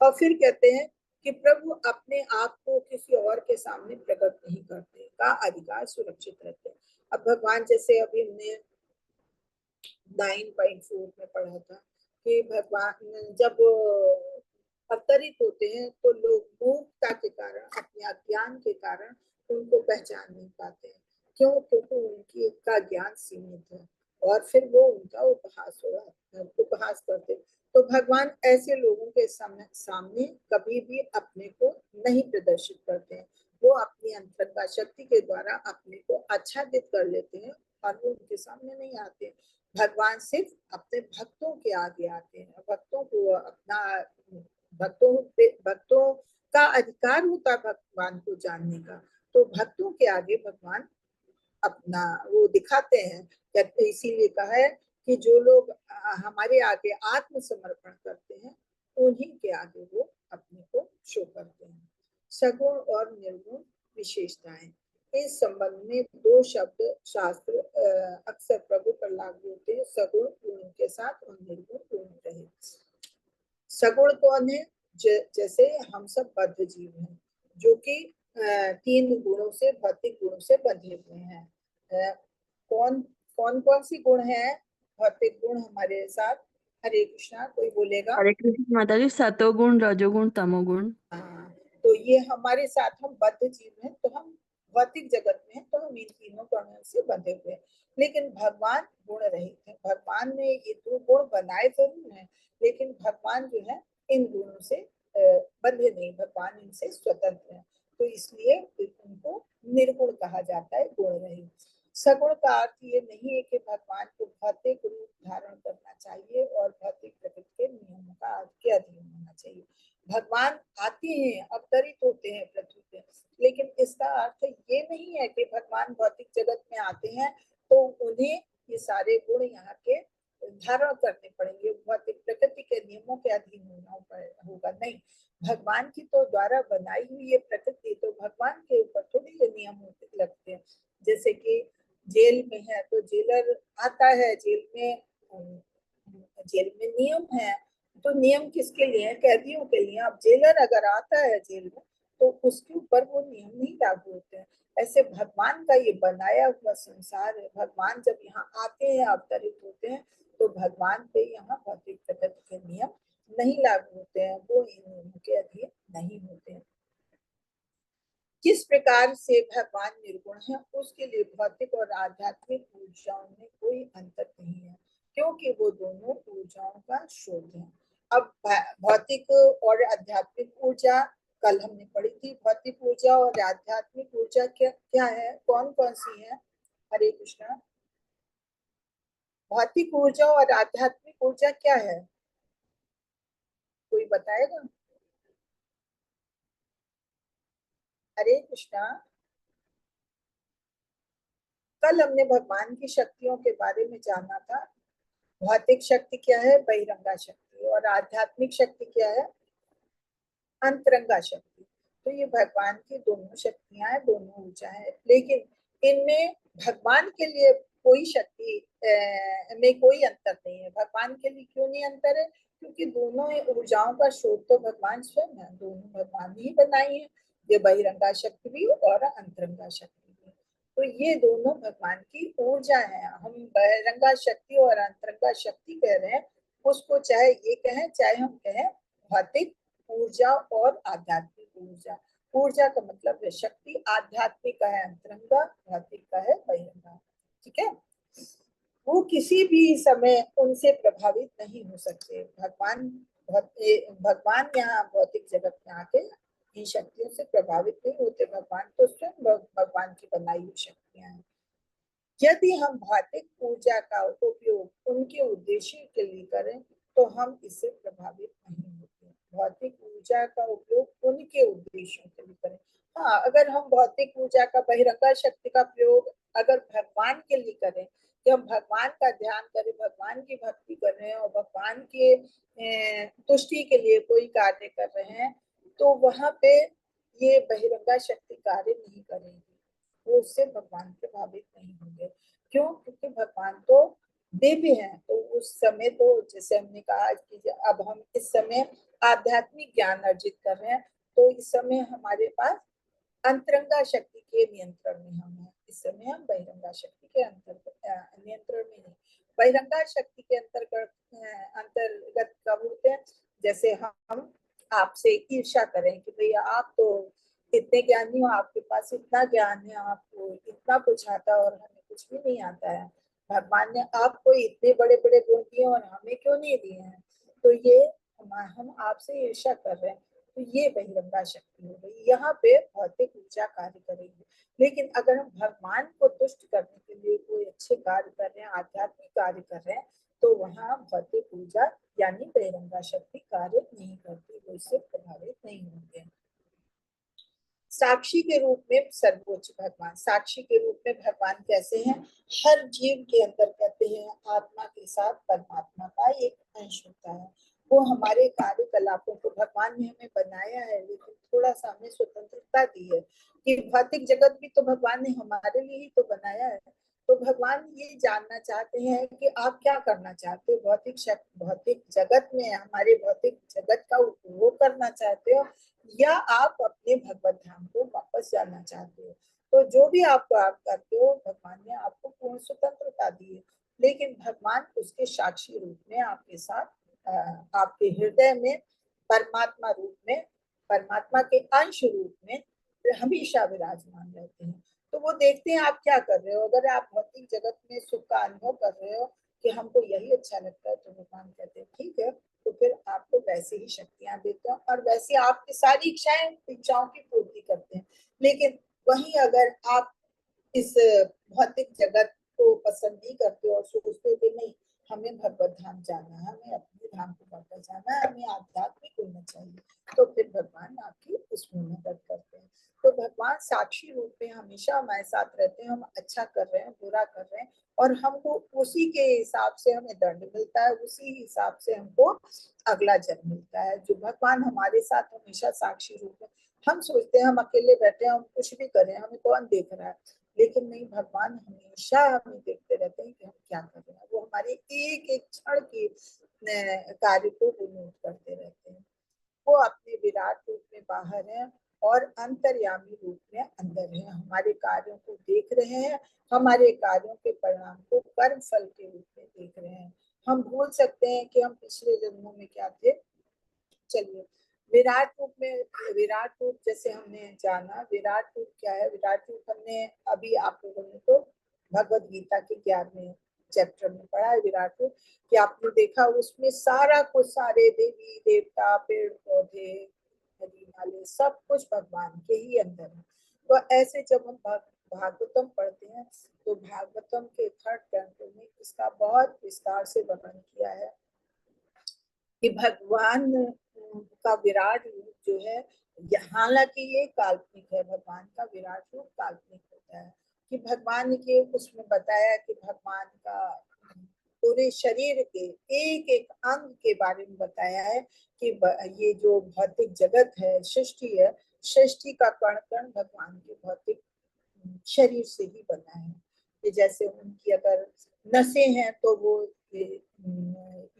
और फिर कहते हैं कि प्रभु अपने आप को किसी और के सामने प्रकट नहीं करते का अधिकार सुरक्षित रहते हैं। अब भगवान, जैसे अभी हमने 9.4 में पढ़ा था कि भगवान जब अवतरित होते हैं तो लोग मूर्खता के कारण, अपने अज्ञान के कारण उनको पहचान नहीं पाते हैं। क्यों? क्योंकि उनकी का ज्ञान सीमित है और फिर वो उनका उपहास करते। तो भगवान ऐसे लोगों के सामने कभी भी अपने को नहीं प्रदर्शित करते हैं। वो अपनी अंतरंगा शक्ति के द्वारा अपने को आच्छादित कर लेते हैं और वो उनके सामने नहीं आते। भगवान सिर्फ अपने भक्तों के आगे आते हैं। भक्तों को अपना भक्तों का अधिकार होता है भगवान को जानने का। तो भक्तों के आगे भगवान अपना वो दिखाते हैं। इसीलिए कहा है कि जो लोग हमारे आगे आत्मसमर्पण करते हैं उन्हीं के आगे वो अपने को शो करते हैं। सगुण और निर्गुण विशेषताएं। इस संबंध में दो शब्द शास्त्र अक्सर प्रभु पर लागू होते हैं, सगुण गुण के साथ और निर्गुण गुण रहित। सगुण कौन है? जैसे हम सब बद्ध जीव हैं जो कि 3 गुणों से, भौतिक गुणों से बंधे हुए हैं। कौन कौन कौन सी गुण है भौतिक गुण हमारे साथ? हरे कृष्णा, कोई बोलेगा? हरे कृष्ण माता जी। सतोगुण, रजोगुण, तमोगुण। हाँ, तो ये हमारे साथ, हम बद्ध जीव हैं तो हम भौतिक जगत में हैं, तो हम इन तीनों गुणों से बंधे हुए हैं। लेकिन भगवान गुण रहित है। भगवान ने ये 2 गुण बनाए जरूर हैं, लेकिन भगवान जो है इन गुणों से बंधे नहीं, भगवान इनसे स्वतंत्र है। तो इसलिए उनको निर्गुण कहा जाता है, गुण रहित। सगुण का अर्थ ये नहीं है कि भगवान को भौतिक रूप धारण करना चाहिए और भौतिक प्रकृति के नियमों का के अधीन होना चाहिए। भगवान आते हैं, अवतरित होते हैं पृथ्वी पे, लेकिन इसका अर्थ ये नहीं है कि भगवान भौतिक जगत में आते हैं तो उन्हें ये सारे गुण यहाँ के धारण करने पड़ेंगे, भौतिक प्रकृति के नियमों के अधीन होना होगा। नहीं, भगवान की तो द्वारा बनाई हुई ये प्रकृति, तो भगवान के ऊपर थोड़ी ये नियम लगते हैं। जैसे कि जेल में है तो जेलर आता है, जेल में नियम है, तो नियम किसके लिए है? कैदियों के लिए। अब जेलर अगर आता है जेल में तो उसके ऊपर वो नियम नहीं लागू होते हैं। ऐसे भगवान का ये बनाया हुआ संसार है। भगवान जब यहाँ आते हैं, अवतरित होते हैं, तो भगवान पे यहाँ भौतिक प्रकृति के नियम नहीं लागू होते हैं, वो इन नियमों के अधीन नहीं होते हैं। जिस प्रकार से भगवान निर्गुण है, उसके लिए भौतिक और आध्यात्मिक ऊर्जाओं में कोई अंतर नहीं है, क्योंकि वो दोनों ऊर्जाओं का शोध है। अब भौतिक और आध्यात्मिक ऊर्जा कल हमने पढ़ी थी। भौतिक ऊर्जा और आध्यात्मिक ऊर्जा क्या क्या है? कौन कौन सी है? हरे कृष्णा। भौतिक ऊर्जा और आध्यात्मिक ऊर्जा क्या है? कोई बताएगा? हरे कृष्णा। कल हमने भगवान की शक्तियों के बारे में जाना था। भौतिक शक्ति क्या है? बहिरंगा शक्ति। और आध्यात्मिक शक्ति क्या है? अंतरंगा शक्ति। तो ये भगवान की दोनों शक्तियां हैं, दोनों ऊर्जा है। लेकिन इनमें भगवान के लिए कोई शक्ति में कोई अंतर नहीं है। भगवान के लिए क्यों नहीं अंतर है? क्योंकि दोनों ऊर्जाओं का स्रोत तो भगवान स्वयं है, दोनों भगवान ही बनाई है, ये बहिरंगा शक्ति भी और अंतरंगा शक्ति भी। तो ये दोनों भगवान की ऊर्जा है। हम बहिरंगा शक्ति और अंतरंगा शक्ति कह रहे हैं, उसको चाहे ये कहें चाहे हम कहें भौतिक ऊर्जा और आध्यात्मिक ऊर्जा। ऊर्जा का मतलब है शक्ति, आध्यात्मिक का है अंतरंगा, भौतिक का है बहिरंगा। ठीक है, वो किसी भी समय उनसे प्रभावित नहीं हो सकते। भगवान यहाँ भौतिक जगत में आके इन शक्तियों से प्रभावित नहीं होते। भगवान तो स्वयं भगवान की बनाई हुई शक्तियां हैं। यदि हम भौतिक ऊर्जा का उपयोग उनके उद्देश्य के लिए करें तो हम इससे प्रभावित नहीं होते। भौतिक ऊर्जा का उपयोग उनके उद्देश्यों के लिए करें। हाँ, अगर हम भौतिक ऊर्जा का, बहिरंगा शक्ति का प्रयोग अगर भगवान के लिए करें कि हम भगवान का ध्यान करें, भगवान की भक्ति कर रहे हैं और भगवान के तुष्टि के लिए कोई कार्य कर रहे हैं, तो वहां पे ये बहिरंगा शक्ति कार्य नहीं करेगी, वो उससे भगवान प्रभावित नहीं होंगे। क्यों? क्योंकि भगवान तो दिव्य है। तो उस समय तो जैसे हमने कहा कि अब हम इस समय आध्यात्मिक ज्ञान अर्जित कर रहे हैं, तो इस समय हमारे पास अंतरंगा शक्ति के नियंत्रण में हम हैं। इस समय हम बहिरंगा शक्ति के नियंत्रण में नहीं, बहिरंगा शक्ति के अंतर्गत कब होते हैं? जैसे हम आपसे ईर्ष्या करें कि भैया आप तो इतने ज्ञानी हो, आपके पास इतना ज्ञान है, आपको इतना कुछ आता है और हमें कुछ भी नहीं आता है। भगवान ने आपको इतने बड़े बड़े गुण दिए और हमें क्यों नहीं दिए हैं? तो ये हम आपसे ईर्ष्या कर रहे हैं, तो ये बहिरंगा शक्ति हो गई। यहाँ पे भौतिक ऊर्जा कार्य करेगी। लेकिन अगर हम भगवान को तुष्ट करने के लिए कोई अच्छे कार्य कर रहे हैं, आध्यात्मिक कार्य कर रहे हैं, तो वहाँ भौतिक ऊर्जा यानी बहिरंगा शक्ति कार्य नहीं करती, वो इससे प्रभावित नहीं होंगे। साक्षी के रूप में सर्वोच्च भगवान, साक्षी के रूप में भगवान कैसे हैं? हर जीव के अंदर कहते हैं आत्मा के साथ परमात्मा का एक अंश होता है। वो हमारे कार्यकलापों को भगवान ने हमें बनाया है, लेकिन थोड़ा सा हमें स्वतंत्रता दी है कि भौतिक जगत भी तो भगवान ने हमारे लिए ही तो बनाया है। तो भगवान ये जानना चाहते हैं कि आप क्या करना चाहते हो, भौतिक जगत में, हमारे भौतिक जगत का उपभोग करना चाहते हो या आप अपने भगवत धाम को वापस जाना चाहते हो। तो जो भी आप करते हो, भगवान ने आपको पूर्ण स्वतंत्रता दी है, लेकिन भगवान उसके साक्षी रूप में आपके साथ आपके हृदय में परमात्मा रूप में, परमात्मा के अंश रूप में हमेशा विराजमान रहते हैं। तो वो देखते हैं आप क्या कर रहे हो। अगर आप भौतिक जगत में सुख का अनुभव कर रहे हो कि हमको यही अच्छा लगता है, तो भगवान कहते हैं ठीक है, तो फिर आपको वैसे ही शक्तियां देते हैं और वैसे आपकी सारी इच्छाओं की पूर्ति करते हैं। लेकिन वहीं अगर आप इस भौतिक जगत को पसंद नहीं करते और सोचते कि नहीं, हमें भगवत धाम जाना है, हमें अपने धाम को वापस जाना है, हमें आध्यात्मिक होना चाहिए, तो फिर भगवान आपकी उसमें मदद करते हैं। तो भगवान साक्षी रूप में हमेशा हमारे साथ रहते हैं। हम अच्छा कर रहे हैं, बुरा कर रहे हैं, और हमको उसी के हिसाब से हमें दंड मिलता है, उसी हिसाब से हमको अगला जन्म मिलता है। जो भगवान हमारे साथ हमेशा साक्षी रूप में, हम सोचते हैं हम अकेले बैठे हैं, हम कुछ भी करें, हमें कौन देख रहा है, लेकिन नहीं, भगवान हमेशा हमें देखते रहते हैं कि हम क्या कर रहे हैं। वो हमारे एक एक क्षण के कार्य को नोट करते रहते हैं। वो अपने विराट रूप में बाहर है और अंतर्यामी रूप में अंदर है, हमारे कार्यों को देख रहे हैं, हमारे कार्यों के परिणाम को कर्म फल के रूप में देख रहे हैं। हम भूल सकते हैं कि हम पिछले जन्मों में क्या थे। चलिए, विराट रूप में, विराट रूप जैसे हमने जाना, विराट रूप क्या है? विराट रूप हमने अभी आप लोगों ने तो भगवद गीता के 11वें चैप्टर में पढ़ा है विराट रूप, कि आपने देखा उसमें सारा कुछ, सारे देवी देवता, पेड़ पौधे, नदी नाले, सब कुछ भगवान के ही अंदर है। तो ऐसे जब हम भागवतम पढ़ते हैं, तो भागवतम के 3rd कैंटो में इसका बहुत विस्तार से वर्णन किया है कि भगवान का विराट रूप जो है, हालांकि ये काल्पनिक है, भगवान का विराट रूप काल्पनिक होता है, कि भगवान के उसमें बताया कि भगवान का पूरे शरीर के एक एक अंग के बारे में बताया है कि ये जो भौतिक जगत है, सृष्टि है, सृष्टि का कण कण भगवान के भौतिक शरीर से ही बना है। कि जैसे उनकी अगर नसें हैं तो वो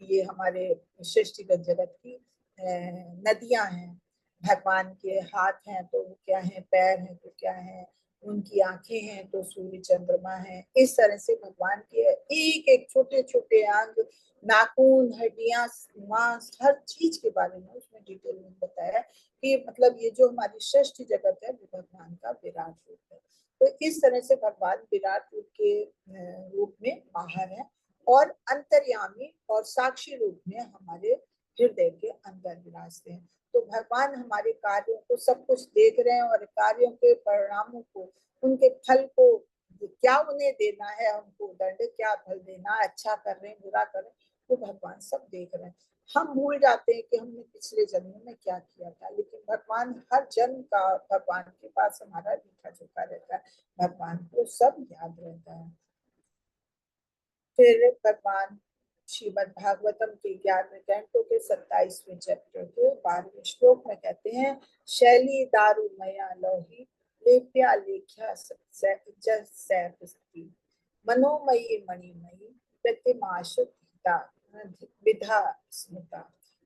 ये हमारे सृष्टिगत जगत की नदियां हैं, भगवान के हाथ हैं तो वो क्या है, पैर हैं तो क्या है, उनकी आंखें हैं तो सूर्य चंद्रमा है। इस तरह से भगवान के एक एक छोटे छोटे अंग, नाखून, हड्डियां, मांस, हर चीज के बारे में उसमें डिटेल में बताया कि मतलब ये जो हमारी सृष्टि जगत है वो भगवान का विराट रूप है। तो इस तरह से भगवान विराट रूप के रूप में बाहर है और अंतर्यामी और साक्षी रूप में हमारे हृदय के अंदर विराजते हैं। तो भगवान हमारे कार्यों को सब कुछ देख रहे हैं और कार्यों के परिणामों को, उनके फल को, क्या उन्हें देना है, हमको दंड क्या फल देना, अच्छा कर रहे हैं, बुरा कर रहे हैं, वो भगवान सब देख रहे हैं। हम भूल जाते हैं कि हमने पिछले जन्म में क्या किया था, लेकिन भगवान हर जन्म का, भगवान के पास हमारा लेखा जोखा रहता है, भगवान को सब याद रहता है। फिर भगवान श्रीमद् भागवतम के 11वें कैंटो के 27वें चैप्टर के 12वें श्लोक में कहते हैं, शैली दारु मया लोही लेप्या लेख्या सैपस्ती मनोमयी मणिमयी प्रतिमाशुता विधा स्मृता।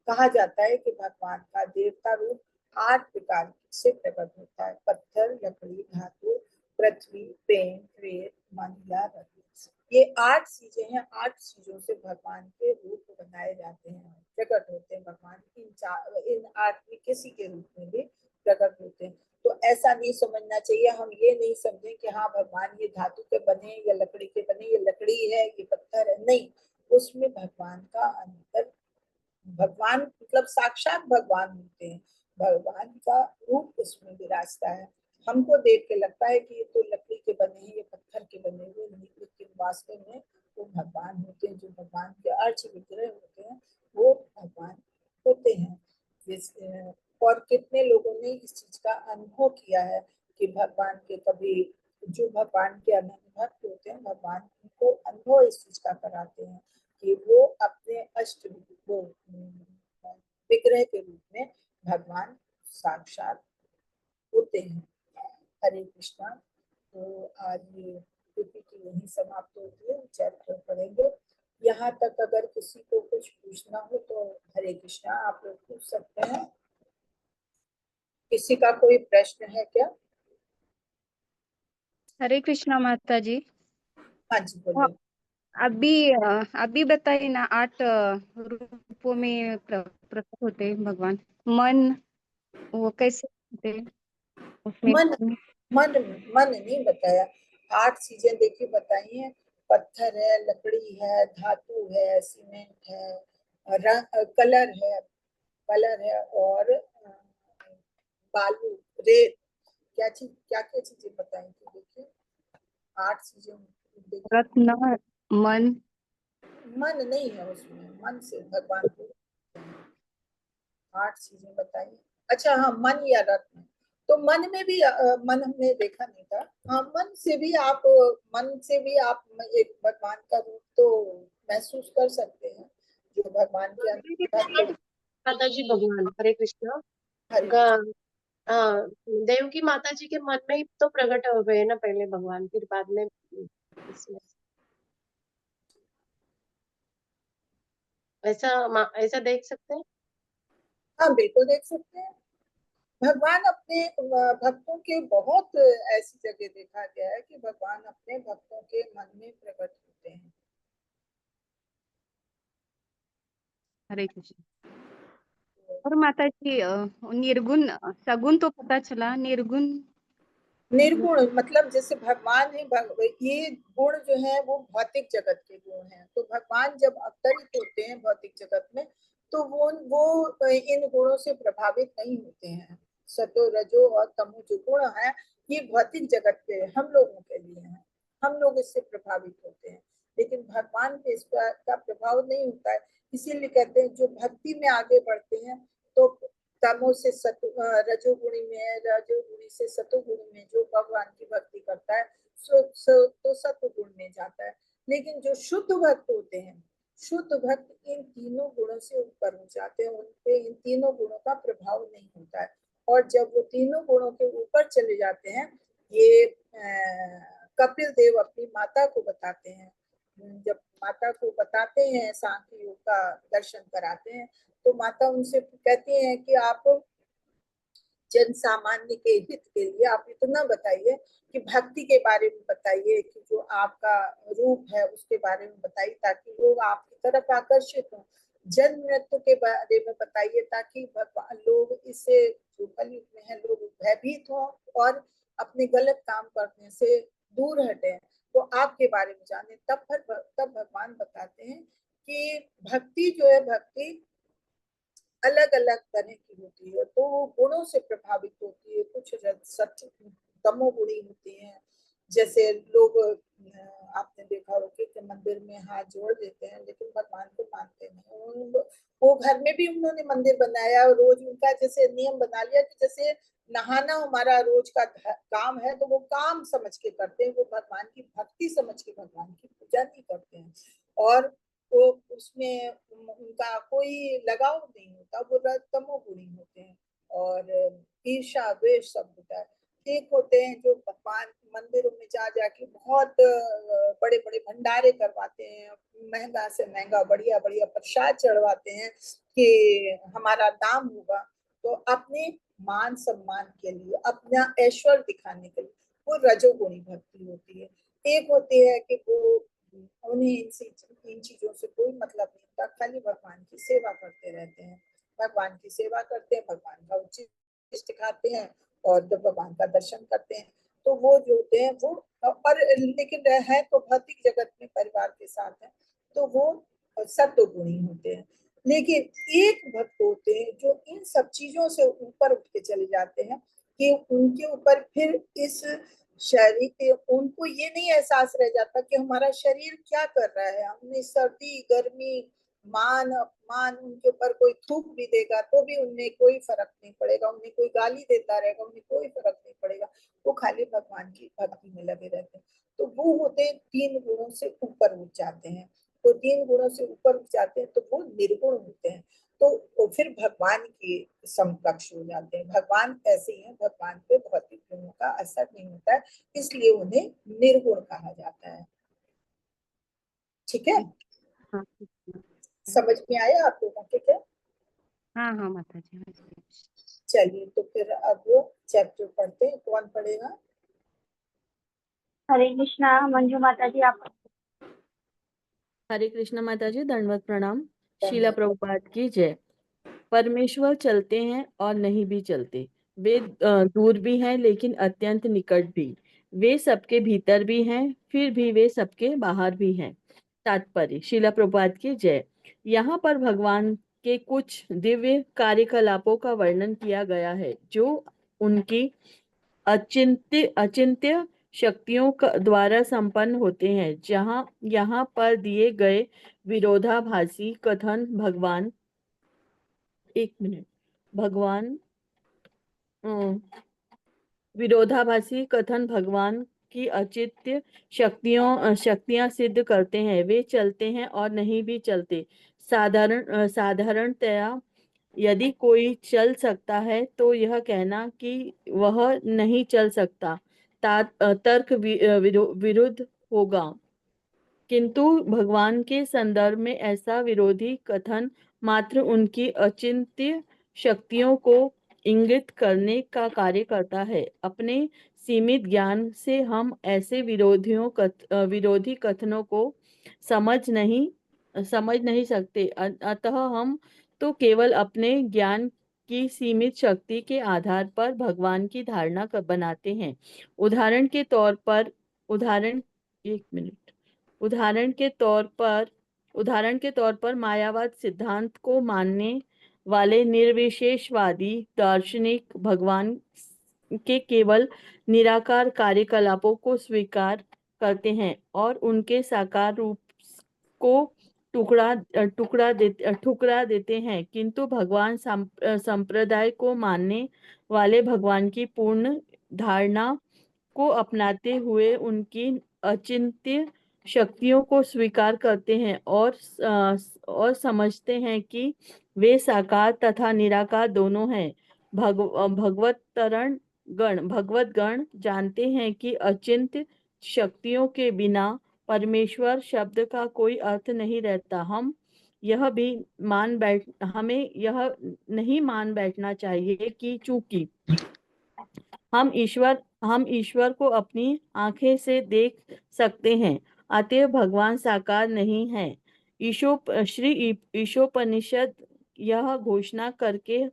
कहा जाता है कि भगवान का देवता रूप 8 प्रकार से प्रकट होता है: पत्थर, लकड़ी, धातु, पृथ्वी, प्रेम, मानिया रहे। ये 8 चीजें हैं, 8 चीजों से भगवान के रूप बनाए जाते हैं, प्रकट होते हैं भगवान। इन 8 में किसी के रूप में भी प्रकट होते हैं। तो ऐसा नहीं समझना चाहिए, हम ये नहीं समझें कि हाँ भगवान ये धातु के बने या लकड़ी के बने, ये लकड़ी है ये पत्थर है, नहीं, उसमें भगवान का अंतर, भगवान मतलब साक्षात भगवान होते हैं, भगवान का रूप उसमें विराजता है। हमको देख के लगता है कि ये तो लकड़ी के बने हैं, ये पत्थर के बने हुए नहीं, लेकिन वास्तव में वो भगवान होते हैं, जो भगवान के अर्च विग्रह होते हैं वो भगवान होते हैं। और कितने लोगों ने इस चीज का अनुभव किया है कि भगवान के कभी, जो भगवान के अनन्य भक्त होते हैं, भगवान को अनुभव इस चीज का कराते हैं कि वो अपने अष्ट विग्रह के रूप में भगवान साक्षात होते हैं। हरे कृष्णा। तो आज ये पीपीटी यही समाप्त होती है, चैप्टर पढ़ेंगे। यहाँ तक अगर किसी को कुछ पूछना हो तो हरे कृष्णा आप लोग पूछ सकते हैं। किसी का कोई प्रश्न है क्या? हरे कृष्णा माता जी। हाँ जी बोलिए। अभी बताइए ना, 8 रूपों में प्रकट होते हैं भगवान। मन वो कैसे होते हैं उसमें? मन मन मन नहीं बताया, 8 चीजें देखिए बताई हैं। पत्थर है, लकड़ी है, धातु है, सीमेंट है, कलर है और बालू, रेत, क्या क्या चीजें बताई थी देखिए, 8 चीजें देखिए। रत्न, मन। मन नहीं है उसमें, मन से भगवान को 8 चीजें बताई। अच्छा हाँ, मन या रत्न, तो मन में भी मन हमने देखा नहीं था। हाँ, मन से भी आप एक भगवान का रूप तो महसूस कर सकते हैं, जो भगवान के अंदर। माता जी भगवान, हरे कृष्णा। हरे ग- हाँ, देवकी माता जी के मन में ही तो प्रकट हो गए ना पहले भगवान, फिर बाद में इसमें ऐसा देख सकते हैं। हाँ बिल्कुल देख सकते हैं। भगवान अपने भक्तों के बहुत ऐसी जगह देखा गया है कि भगवान अपने भक्तों के मन में प्रकट होते हैं। हरे कृष्ण। और माता जी निर्गुण, सगुण तो पता चला, निर्गुण निर्गुण मतलब जैसे भगवान है, ये गुण जो है वो भौतिक जगत के गुण हैं। तो भगवान जब अवतरित होते हैं भौतिक जगत में, तो वो इन गुणों से प्रभावित नहीं होते हैं। सतो रजो और तमो जो गुण है, ये भौतिक जगत के हम लोगों के लिए हैं, हम लोग इससे प्रभावित होते हैं, लेकिन भगवान पे इसका प्रभाव नहीं होता है। इसीलिए कहते हैं जो भक्ति में आगे बढ़ते हैं, तो तमो से रजोगुणी में, रजोगुणी से सतोगुणी में जो भगवान की भक्ति करता है तो सतोगुण में जाता है। लेकिन जो शुद्ध भक्त होते हैं, शुद्ध भक्त इन तीनों गुणों से ऊपर हो जाते हैं, उनपे इन तीनों गुणों का प्रभाव नहीं होता है। और जब वो तीनों गुणों के ऊपर चले जाते हैं, ये कपिल देव अपनी माता को बताते हैं, जब माता को बताते हैं, सांख्य योग का दर्शन कराते हैं, तो माता उनसे कहती हैं कि आप जन सामान्य के हित के लिए आप इतना बताइए कि भक्ति के बारे में बताइए, कि जो आपका रूप है उसके बारे में बताइए, ताकि लोग आपकी तरफ आकर्षित हों। जन नृत्य के बारे में बताइए, ताकि लोग इससे, जो कलयुग में है, लोग भयभीत हों और अपने गलत काम करने से दूर हटें, तो आपके बारे में जाने। तब भगवान बताते हैं कि भक्ति जो है, भक्ति अलग अलग तरह की होती है, तो वो गुणों से प्रभावित होती है। कुछ सत्य तमोगुणी होती हैं, जैसे लोग आपने देखा होगा कि मंदिर में हाथ जोड़ देते हैं, लेकिन भगवान को मानते नहीं। वो घर में भी उन्होंने मंदिर बनाया, रोज उनका जैसे नियम बना लिया कि जैसे नहाना हमारा रोज का काम है, तो वो काम समझ के करते हैं, वो भगवान की भक्ति समझ के भगवान की पूजा नहीं करते हैं। और वो उसमें उनका कोई लगाव नहीं होता, वो तमोगुणी होते हैं। और ईर्ष्या द्वेष सब होता है। एक होते हैं जो भगवान मंदिरों में जा जाके बहुत बड़े बड़े भंडारे करवाते हैं, महंगा से महंगा बढ़िया बढ़िया प्रसाद चढ़वाते हैं कि हमारा नाम होगा, तो अपने मान सम्मान के लिए, अपना ऐश्वर्य दिखाने के लिए, वो रजोगुणी भक्ति होती है। एक होती है कि वो उन्हें इन चीजों से कोई मतलब नहीं होता, खाली भगवान की सेवा करते रहते हैं, भगवान की सेवा करते हैं, भगवान का उच्चिष्ट खाते हैं और जब भगवान का दर्शन करते हैं तो वो जो होते हैं वो, और लेकिन है तो भौतिक जगत में परिवार के साथ है तो वो सत्व गुणी होते हैं। लेकिन एक भक्त होते हैं जो इन सब चीजों से ऊपर उठ के चले जाते हैं कि उनके ऊपर फिर इस शरीर पे उनको ये नहीं एहसास रह जाता कि हमारा शरीर क्या कर रहा है, हमने सर्दी गर्मी मान अपमान, उनके ऊपर कोई थूक भी देगा तो भी उन्हें कोई फर्क नहीं पड़ेगा, उन्हें कोई गाली देता रहेगा उन्हें कोई फर्क नहीं पड़ेगा, वो खाली भगवान की भक्ति में लगे रहते हैं। तो वो होते हैं तीन गुणों से ऊपर उठ जाते हैं, तो तीन गुणों से ऊपर उठ जाते हैं तो वो निर्गुण होते हैं, तो फिर भगवान के समकक्ष हो जाते हैं। भगवान ऐसे ही है, भगवान पे भौतिक गुणों का असर नहीं होता है, इसलिए उन्हें निर्गुण कहा जाता है। ठीक है, हाँ समझ में आया आप लोगों के क्या? हाँ हाँ माता जी, हाँ जी। चलिए तो फिर अब चैप्टर पढ़ते हैं, कौन पढ़ेगा? हरे कृष्णा मंजू माता जी, आप हरे कृष्ण माता जी, दंडवत प्रणाम। शीला प्रभुपाद की जय। परमेश्वर चलते हैं और नहीं भी चलते, वे दूर भी हैं लेकिन अत्यंत निकट भी, वे सबके भीतर भी हैं फिर भी वे सबके बाहर भी हैं। तात्पर्य। शीला प्रभुपाद की जय। यहाँ पर भगवान के कुछ दिव्य कार्यकलापों का वर्णन किया गया है जो उनकी अचिंत्य अचिंत्य शक्तियों द्वारा संपन्न होते हैं। जहाँ यहाँ पर दिए गए विरोधाभासी कथन भगवान, एक मिनट, भगवान विरोधाभासी कथन भगवान की अचिंत्य शक्तियां सिद्ध करते हैं। वे चलते हैं और नहीं भी चलते। साधारणतया यदि कोई चल सकता है तो यह कहना कि वह नहीं चल सकता तर्क विरुद्ध होगा, किंतु भगवान के संदर्भ में ऐसा विरोधी कथन मात्र उनकी अचिंत्य शक्तियों को इंगित करने का कार्य करता है। अपने सीमित ज्ञान से हम ऐसे विरोधी कथनों को समझ नहीं सकते, अतः हम तो केवल अपने ज्ञान की सीमित शक्ति के आधार पर भगवान की धारणा बनाते हैं। उदाहरण के तौर पर उदाहरण एक मिनट उदाहरण के तौर पर मायावाद सिद्धांत को मानने वाले निर्विशेषवादी दार्शनिक भगवान के केवल निराकार कार्यकलापों को स्वीकार करते हैं और उनके साकार रूप को ठुकरा देते हैं, किंतु भगवान संप्रदाय को मानने वाले भगवान की पूर्ण धारणा को अपनाते हुए उनकी अचिंत्य शक्तियों को स्वीकार करते हैं और समझते हैं कि वे साकार तथा निराकार दोनों हैं। भगवत गण जानते हैं कि अचिंत्य शक्तियों के बिना परमेश्वर शब्द का कोई अर्थ नहीं रहता। हमें यह नहीं मान बैठना चाहिए कि चूंकि हम ईश्वर को अपनी आंखें से देख सकते हैं, अतएव भगवान साकार नहीं है। ईशोपनिषद यह घोषणा करके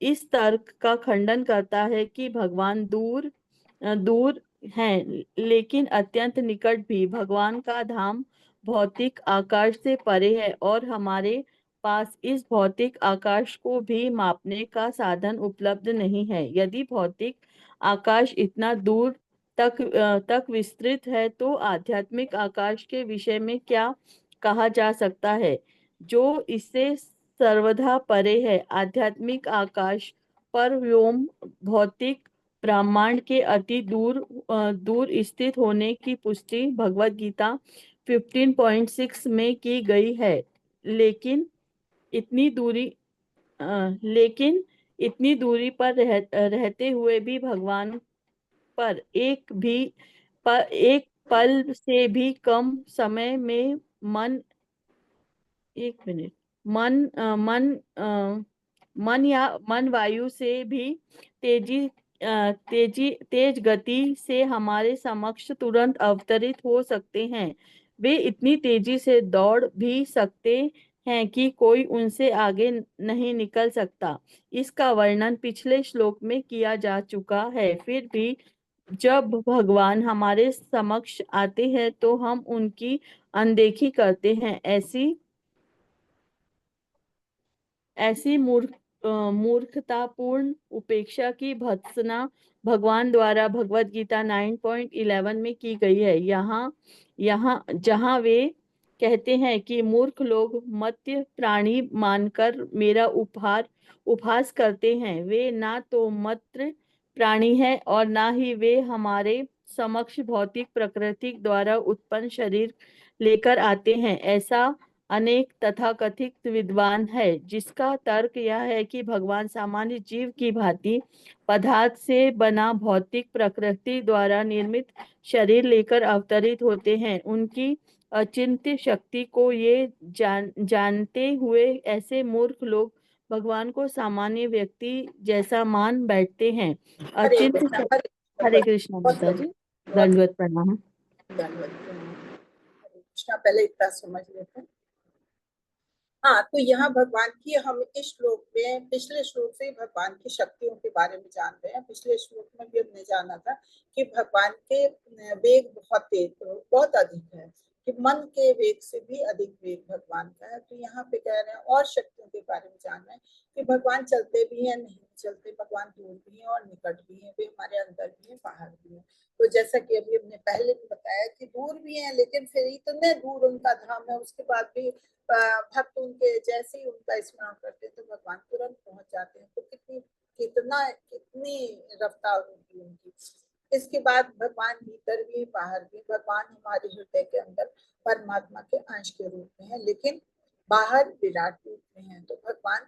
इस तर्क का खंडन करता है कि भगवान दूर हैं लेकिन अत्यंत निकट भी। भगवान का धाम भौतिक आकाश से परे है और हमारे पास इस भौतिक आकाश को भी मापने का साधन उपलब्ध नहीं है। यदि भौतिक आकाश इतना दूर तक विस्तृत है तो आध्यात्मिक आकाश के विषय में क्या कहा जा सकता है, जो इससे सर्वथा परे है। आध्यात्मिक आकाश पर व्योम भौतिक ब्रह्मांड के अति दूर स्थित होने की पुष्टि भगवत गीता 15.6 में की गई है। लेकिन इतनी दूरी पर रहते हुए भी भगवान पर एक पल से भी कम समय में मन वायु से भी तेज गति से हमारे समक्ष तुरंत अवतरित हो सकते हैं। वे इतनी तेजी से दौड़ भी सकते हैं कि कोई उनसे आगे नहीं निकल सकता। इसका वर्णन पिछले श्लोक में किया जा चुका है। फिर भी जब भगवान हमारे समक्ष आते हैं तो हम उनकी अनदेखी करते हैं। ऐसी मूर्खतापूर्ण उपेक्षा की भर्त्सना भगवान द्वारा भगवत गीता 9.11 में की गई है। यहाँ जहाँ वे कहते हैं कि मूर्ख लोग मर्त्य प्राणी मानकर मेरा उपहास करते हैं। वे ना तो मर्त्य प्राणी है और ना ही वे हमारे समक्ष भौतिक प्रकृति द्वारा उत्पन्न शरीर लेकर आते हैं। ऐसा अनेक तथाकथित विद्वान है जिसका तर्क यह है कि भगवान सामान्य जीव की भांति पदार्थ से बना भौतिक प्रकृति द्वारा निर्मित शरीर लेकर अवतरित होते हैं। उनकी अचिंत्य शक्ति को ये जानते हुए ऐसे मूर्ख लोग भगवान को सामान्य व्यक्ति जैसा मान बैठते हैं। अचिंत्य हरे कृष्ण माता जी, दंडवत प्रणाम। कृष्णा, पहले इतना समझ लेते हैं। हाँ, तो यहाँ भगवान की हम इस श्लोक में पिछले श्लोक से भगवान की शक्तियों के बारे में जान रहे हैं। पिछले श्लोक में भी हमने जाना था कि भगवान के वेग बहुत तेज, बहुत अधिक है, कि मन के वेग से भी अधिक वेग भगवान का है। तो यहाँ पे कह रहे हैं और शक्तियों के बारे में जान रहे हैं कि भगवान चलते भी हैं, नहीं चलते, भगवान दूर भी हैं और निकट भी हैं, वे हमारे अंदर भी हैं, बाहर भी हैं। तो जैसा कि अभी हमने पहले भी बताया कि दूर भी हैं, लेकिन फिर इतने दूर उनका धाम है, उसके बाद भी भक्त उनके जैसे ही उनका स्मरण करते हैं तो भगवान तुरंत पहुंच जाते हैं। तो कितनी रफ्तार होगी उनकी। इसके बाद भगवान भीतर भी बाहर भी, भगवान हमारे हृदय के अंदर परमात्मा के अंश के रूप में है, लेकिन बाहर विराट रूप में है। तो भगवान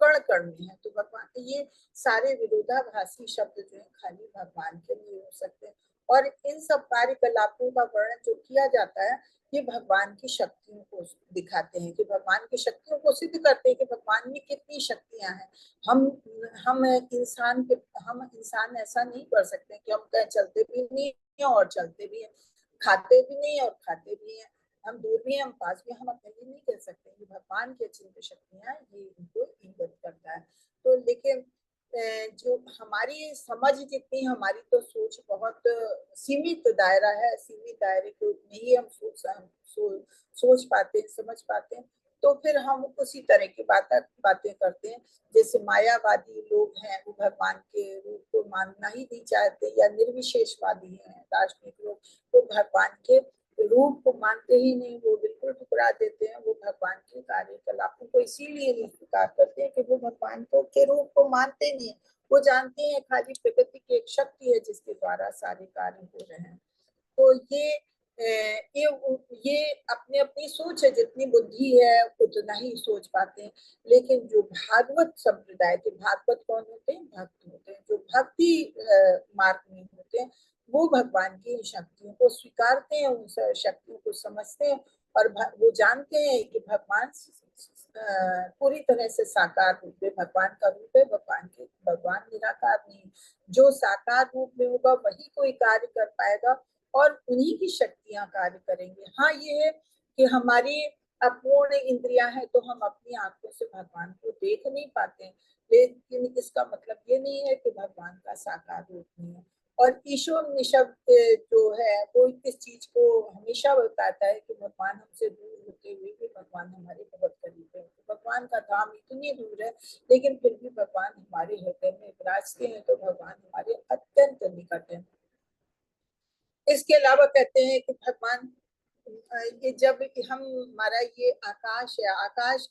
कण कण में है। तो भगवान ये सारे विरोधाभासी शब्द जो है खाली भगवान के लिए हो सकते हैं। और इन सब कार्यकलापों का वर्णन जो किया जाता है ये भगवान की शक्तियों को दिखाते हैं, कि भगवान की शक्तियों को सिद्ध करते हैं कि भगवान में कितनी शक्तियां हैं। हम इंसान ऐसा नहीं कर सकते कि हम कहीं चलते भी नहीं है और चलते भी हैं, खाते भी नहीं और खाते भी हैं, हम दूर भी हैं, हम पास भी, हम अकेले नहीं कर सकते। ये भगवान की अचिंत्य शक्तियां ये इनको इंगित करता है। तो लेकिन जो हमारी समझ जितनी, हमारी तो सोच बहुत सीमित दायरा है, सीमित दायरे को में ही हम सोच पाते हैं, समझ पाते हैं। तो फिर हम उसी तरह की बातें करते हैं। जैसे मायावादी लोग हैं, वो भगवान के रूप को मानना ही नहीं चाहते, या निर्विशेषवादी हैं दार्शनिक लोग, तो भगवान के रूप को मानते ही नहीं, वो बिल्कुल ठुकरा देते हैं। वो भगवान के कार्यकलापों को इसीलिए नहीं स्वीकार करते हैं कि वो भगवान को के रूप को मानते नहीं है। वो जानते हैं खाली प्रकृति की एक शक्ति है जिसके द्वारा सारे कार्य हो रहे हैं। तो ये अपनी अपनी सोच है, जितनी बुद्धि है उतना ही सोच पाते हैं। लेकिन जो भागवत संप्रदाय के, भागवत कौन होते हैं? भक्त होते हैं। जो भक्ति मार्ग में होते हैं वो भगवान की शक्तियों को स्वीकारते हैं, उन शक्तियों को समझते हैं, और वो जानते हैं कि भगवान पूरी तरह से साकार रूप है, भगवान का रूप है, भगवान निराकार नहीं। जो साकार रूप में होगा वही कोई कार्य कर पाएगा और उन्हीं की शक्तियां कार्य करेंगे। हाँ, ये है कि हमारी अपूर्ण इंद्रियां हैं तो हम अपनी आंखों से भगवान को देख नहीं पाते, लेकिन इसका मतलब ये नहीं है कि भगवान का साकार रूप नहीं है। और ईश्वर निशब्द जो है वो इस चीज को हमेशा बताता है कि भगवान हमसे दूर होते हुए भी भगवान हमारे बहुत करीब है। तो भगवान का धाम इतनी दूर है लेकिन फिर भी भगवान हमारे हृदय में विराजते हैं, तो भगवान हमारे अत्यंत निकट है। इसके अलावा कहते हैं कि भगवान ये जब हम हमारा ये आकाश है, आकाश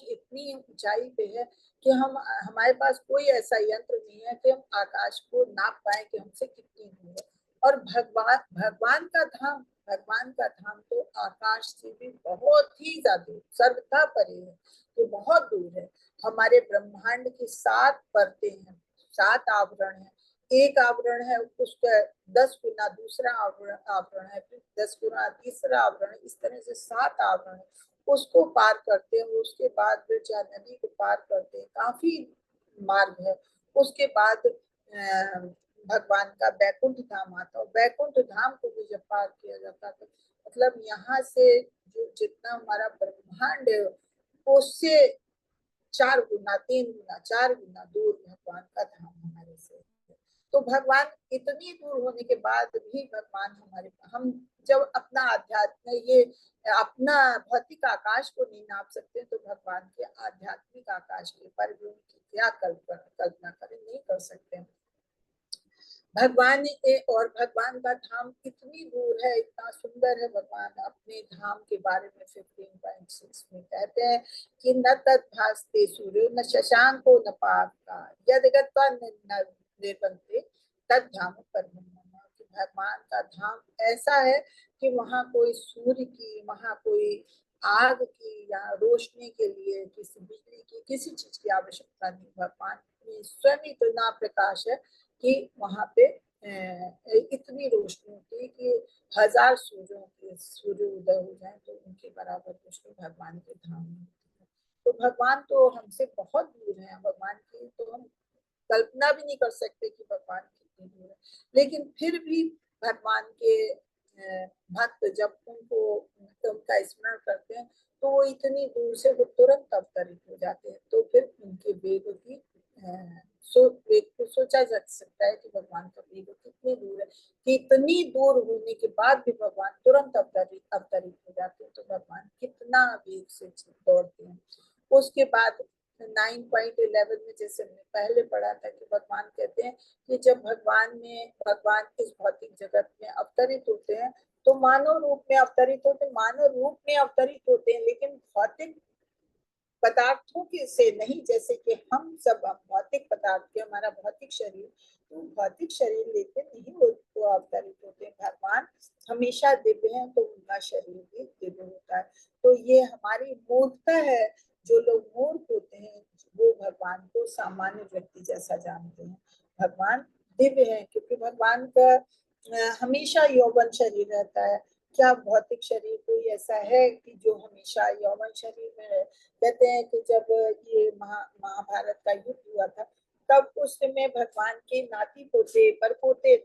इतनी ऊंचाई पे है कि हमारे पास कोई ऐसा यंत्र नहीं है कि हम आकाश को नाप पाए कि हमसे कितनी दूर है। और भगवान का धाम तो आकाश से भी बहुत ही ज्यादा सर्वथा परे है, तो बहुत दूर है। हमारे ब्रह्मांड की 7 परतें हैं, 7 आवरण है। एक आवरण है, उसका 10 गुना दूसरा आवरण है, फिर 10 गुना तीसरा आवरण, इस तरह से 7 आवरण है। उसको पार करते हैं, उसके बाद फिर नदी को पार करते हैं, काफी मार्ग है। उसके बाद भगवान का बैकुंठ धाम आता है। बैकुंठ धाम को भी जब पार किया जाता है तो मतलब यहाँ से जो जितना हमारा ब्रह्मांड है उससे 4 गुना 3 गुना 4 गुना दूर भगवान का धाम हमारे से। तो भगवान इतनी दूर होने के बाद भी भगवान हमारे, हम जब अपना आध्यात्म ये अपना भौतिक आकाश को नहीं नाप सकते तो भगवान के आध्यात्मिक आकाश के पर भी उनकी क्या कल्पना करें, नहीं कर सकते। भगवान और भगवान का धाम कितनी दूर है, इतना सुंदर है। भगवान अपने धाम के बारे में 15.6 में कहते हैं कि न तद भासते सूर्यो न शशांको न पावका यद गत्वा न निर्बन्ते तद धाम पर। भगवान का धाम ऐसा है कि वहाँ कोई सूर्य की, वहाँ कोई आग की या रोशनी के लिए किसी बिजली की किसी चीज की आवश्यकता नहीं। भगवान स्वयं इतना प्रकाश है कि वहाँ पे इतनी रोशनी होती है कि 1000 सूर्य उदय हो जाए तो उनके बराबर रोशनी भगवान के धाम में होती है। तो भगवान तो हमसे बहुत दूर है, भगवान की तो हम कल्पना भी नहीं कर सकते कि भगवान कितनी दूर है। लेकिन फिर भी भगवान के भक्त जब उनका स्मरण करते हैं तो वो इतनी दूर से वो तुरंत अवतरित हो जाते हैं। तो फिर उनके वेग की वेग को सोचा जा सकता है कि भगवान का वेग कितनी दूर है, कि इतनी दूर होने के बाद भी भगवान तुरंत अवतरित हो जाते हैं। तो भगवान कितना वेग से दौड़ते हैं। उसके बाद 9.11 में जैसे हमने पहले पढ़ा था कि भगवान कहते हैं कि जब भगवान इस भौतिक जगत में अवतरित होते हैं तो मानव रूप में अवतरित होते हैं, लेकिन भौतिक पदार्थों के से नहीं। जैसे कि हम सब भौतिक पदार्थ के, हमारा भौतिक शरीर, तो भौतिक शरीर लेके नहीं वो अवतरित होते हैं। भगवान हमेशा दिव्य है तो उनका शरीर भी दिव्य होता है। तो ये हमारी मूर्खता है। जो लोग मूर्ख होते हैं वो भगवान को सामान्य व्यक्ति जैसा जानते हैं। भगवान दिव्य है क्योंकि भगवान का हमेशा यौवन शरीर रहता है। क्या भौतिक शरीर कोई ऐसा है कि जो हमेशा यौवन शरीर में है? कहते हैं कि जब ये महाभारत का युद्ध हुआ था तब उस समय भगवान के नाती पोते परपोते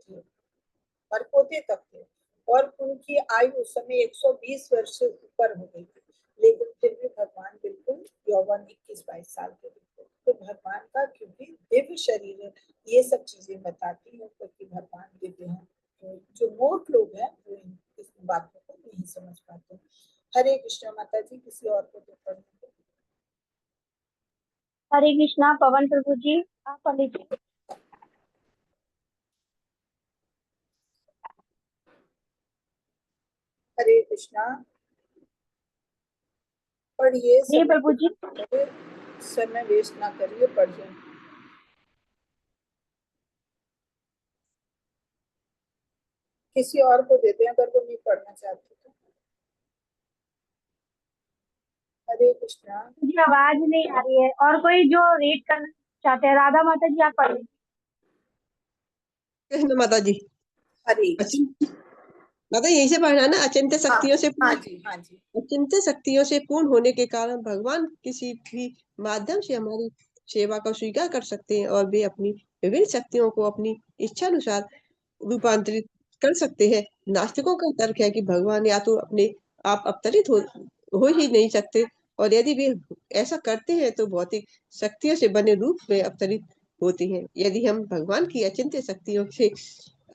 तक थे और उनकी आयु उस समय 120 वर्ष से ऊपर हो गई थी, लेकिन फिर भी भगवान बिल्कुल यौवन 21-22 साल के थे। तो भगवान का क्योंकि दिव्य शरीर है, ये सब चीजें बताती है क्योंकि भगवान दिव्य है। तो जो मूर्ख लोग हैं वो इस बातों को नहीं समझ पाते। हरे कृष्ण। माता जी किसी और को तो पढ़ने दो। हरे कृष्णा। पवन प्रभु जी आप पढ़ लीजिए। हरे कृष्णा। पढ़िए। जी प्रभु जी। समय वेस्ट ना करिए, पढ़िए। किसी और को देते हैं अगर वो नहीं पढ़ना चाहते तो। हरे कृष्णा। जी आवाज नहीं आ रही है। और कोई जो रीड करना चाहते हैं? राधा माता जी आप पढ़ लीजिए। कृष्ण माता जी। हरे माता यहीं से पढ़ना ना। अचिंत्य शक्तियों से हाँ जी, हाँ जी। अचिंत्य शक्तियों से पूर्ण होने के कारण भगवान किसी भी माध्यम से हमारी सेवा को स्वीकार कर सकते हैं और वे अपनी विभिन्न शक्तियों को अपनी इच्छा अनुसार रूपांतरित कर सकते हैं। नास्तिकों का तर्क है कि भगवान या तो अपने आप अवतरित हो ही नहीं सकते और यदि वे ऐसा करते हैं तो भौतिक शक्तियों से बने रूप में अवतरित होते हैं। यदि हम भगवान की अचिंत्य शक्तियों से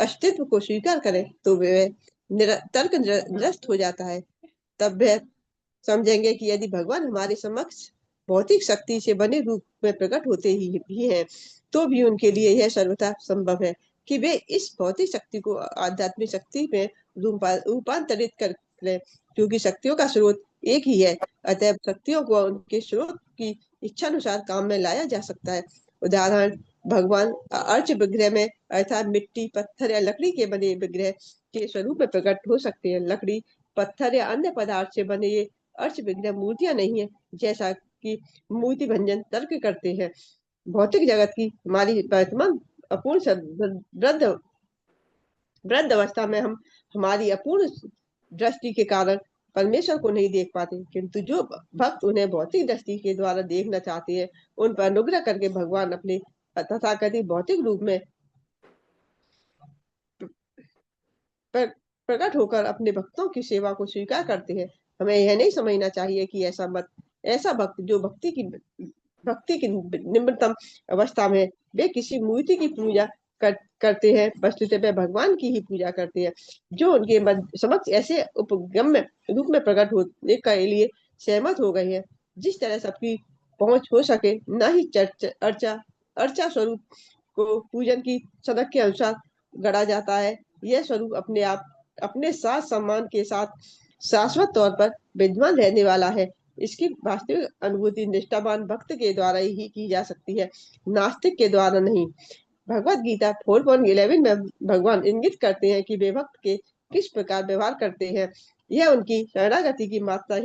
अस्तित्व को स्वीकार करें तो वे तर्क निरस्त हो जाता है। तब वे समझेंगे कि यदि भगवान हमारे समक्ष भौतिक शक्ति से बने रूप में प्रकट होते ही भी हैं तो भी उनके लिए यह सर्वथा संभव है कि वे इस भौतिक शक्ति को आध्यात्मिक शक्ति में रूपांतरित कर लें, क्योंकि शक्तियों का स्रोत एक ही है। अतः शक्तियों को उनके स्रोत की इच्छा अनुसार काम में लाया जा सकता है। उदाहरण, भगवान अर्च विग्रह में अर्थात मिट्टी, पत्थर या लकड़ी के बने विग्रह के स्वरूप में प्रकट हो सकते हैं। लकड़ी, पत्थर या अन्य पदार्थ से बने ये अर्च विग्रह मूर्तियां नहीं है, जैसा कि मूर्ति भंजन तर्क करते हैं। भौतिक जगत की हमारी वर्तमान अपूर्ण वृद्ध अवस्था में हम हमारी अपूर्ण दृष्टि के कारण परमेश्वर को नहीं देख पाते, किंतु जो भक्त उन्हें भौतिक दृष्टि के द्वारा देखना चाहते हैं उन पर अनुग्रह करके भगवान अपने तथाकथित भौतिक रूप में प्रकट होकर अपने भक्तों की सेवा को स्वीकार करते हैं। हमें यह नहीं समझना चाहिए कि ऐसा भक्त जो भक्ति की निम्नतम अवस्था में वे किसी मूर्ति की पूजा करते हैं, वस्तुतः वे भगवान की ही पूजा करते हैं, जो उनके समक्ष ऐसे उपगम्य रूप में प्रकट होने के लिए सहमत हो गए हैं। जिस तरह सबकी पहुंच हो सके, न ही अर्चा स्वरूप को पूजन की सदक के अनुसार गढ़ा जाता है। यह स्वरूप अपने साथ सम्मान के साथ शाश्वत तौर पर विद्यमान रहने वाला है। इसकी वास्तविक अनुभूति निष्ठावान भक्त के द्वारा ही की जा सकती है, नास्तिक के द्वारा नहीं। भगवत गीता 4.11 में भगवान इंगित करते हैं कि वे भक्त के किस प्रकार व्यवहार करते हैं। यह उनकी शरणागति की मात्रा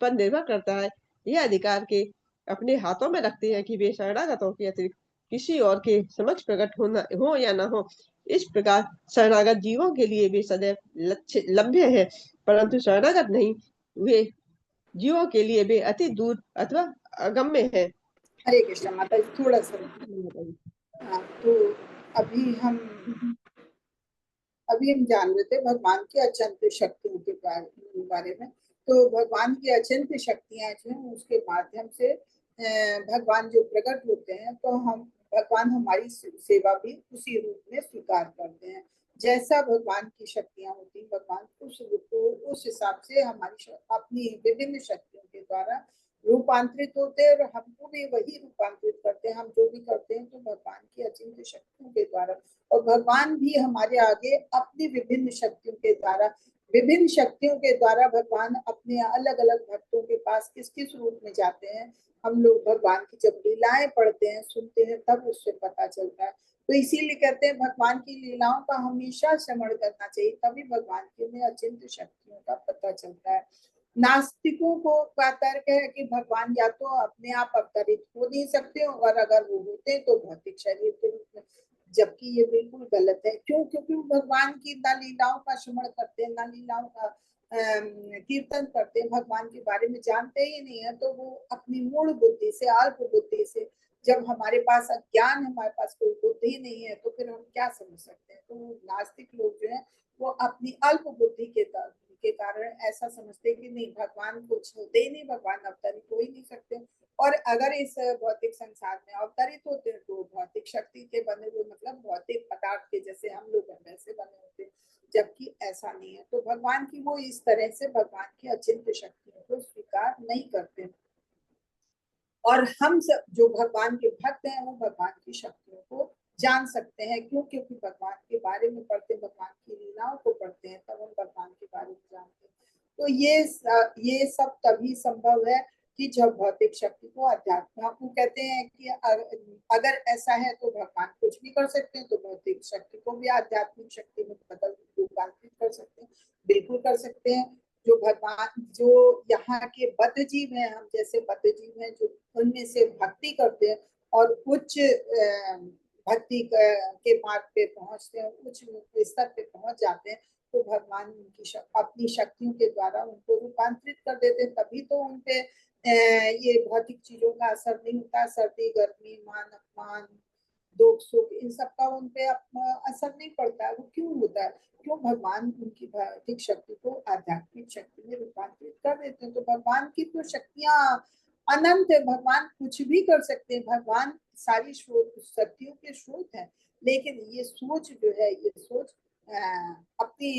पर निर्भर करता है। यह अधिकार के अपने हाथों में रखते हैं कि वे शरणागतों के अतिरिक्त किसी और के समक्ष प्रकट हो या न हो। इस प्रकार शरणागत जीवों के लिए वे सदैव लम्ब्य है, परंतु शरणागत नहीं वे जीवों के लिए वे अति दूर अथवा अगम्य है। हरे कृष्ण माता जी, थोड़ा सा तो अभी हम जान रहे थे भगवान की अचिंत्य शक्तियों के बारे में। तो भगवान की अचिंत्य शक्तियां जो है उसके माध्यम से भगवान जो प्रकट होते हैं, तो भगवान हमारी सेवा भी उसी रूप में स्वीकार करते हैं। जैसा भगवान की शक्तियां होती, भगवान उस हिसाब से हमारी अपनी विभिन्न शक्तियों के द्वारा रूपांतरित होते हैं, और हमको भी वही रूपांतरित करते हैं। हम जो भी करते हैं तो भगवान की अचिंत्य शक्तियों के द्वारा, और भगवान भी हमारे आगे अपनी विभिन्न शक्तियों के द्वारा भगवान अपने अलग अलग भक्तों के पास किस किस रूप में जाते हैं, हम लोग भगवान की जब लीलाएं पढ़ते हैं, सुनते हैं, तब उससे पता चलता है। तो इसीलिए कहते हैं भगवान की लीलाओं का हमेशा स्मरण करना चाहिए, तभी भगवान की अचिंत्य शक्तियों का पता चलता है। नास्तिकों का तर्क है कि भगवान या तो अपने आप अवतरित हो नहीं सकते, और अगर वो होते तो भौतिक शरीर के रूप में, जबकि ये बिल्कुल गलत है। क्यों? क्योंकि भगवान की न लीलाओं का स्मरण करते हैं, न लीलाओं का कीर्तन करते हैं, भगवान के बारे में जानते ही नहीं है, तो वो अपनी मूल बुद्धि से, अल्प बुद्धि से, जब हमारे पास अज्ञान, हमारे पास कोई बुद्धि नहीं है, तो फिर हम क्या समझ सकते हैं। तो नास्तिक लोग जो है वो अपनी अल्प बुद्धि के कारण ऐसा समझते हैं कि नहीं, भगवान कुछ होते ही नहीं, भगवान अवतरित हो ही नहीं सकते, और अगर इस भौतिक संसार में अवतरित होते हैं तो भौतिक शक्ति के बने हुए, मतलब भौतिक पदार्थ के जैसे हम लोग वैसे बने होते हैं, जबकि ऐसा नहीं है। तो भगवान की वो इस तरह से भगवान की अचिंत्य शक्तियों को स्वीकार नहीं करते, और हम सब जो भगवान के भक्त हैं वो भगवान की शक्तियों को जान सकते हैं। क्यों? क्योंकि भगवान के बारे में पढ़ते, भगवान की लीलाओं को पढ़ते हैं, तब हम भगवान के बारे में जानते हैं। तो ये सब तभी संभव है कि जब भौतिक शक्ति को अध्यात्म, हम कहते हैं कि अगर ऐसा है तो भगवान कुछ भी कर सकते हैं, तो भौतिक शक्ति को भी आध्यात्मिक शक्ति में रूपांतरित कर सकते हैं। बिल्कुल कर सकते हैं। जो भगवान, जो यहाँ के बद्ध जीव हैं, हम जैसे बद्ध जीव हैं, जो उनमें से भक्ति करते हैं और उच्च भक्ति के मार्ग पे पहुंचते हैं, उच्च स्तर पे पहुंच जाते हैं, तो भगवान उनकी अपनी शक्तियों के द्वारा उनको रूपांतरित कर देते हैं। तभी तो उनपे ये भौतिक चीजों का असर नहीं होता। सर्दी, गर्मी, मान अपमान, दुख सुख, इन सब का उनपे असर नहीं पड़ता है। वो क्यों होता है? क्यों? भगवान उनकी भौतिक शक्ति को आध्यात्मिक शक्ति में रूपांतरित कर देते हैं। तो भगवान की तो शक्तियां अनंत है, भगवान कुछ भी कर सकते हैं, भगवान सारी शक्तियों के स्रोत है। लेकिन ये सोच जो है, ये सोच अपनी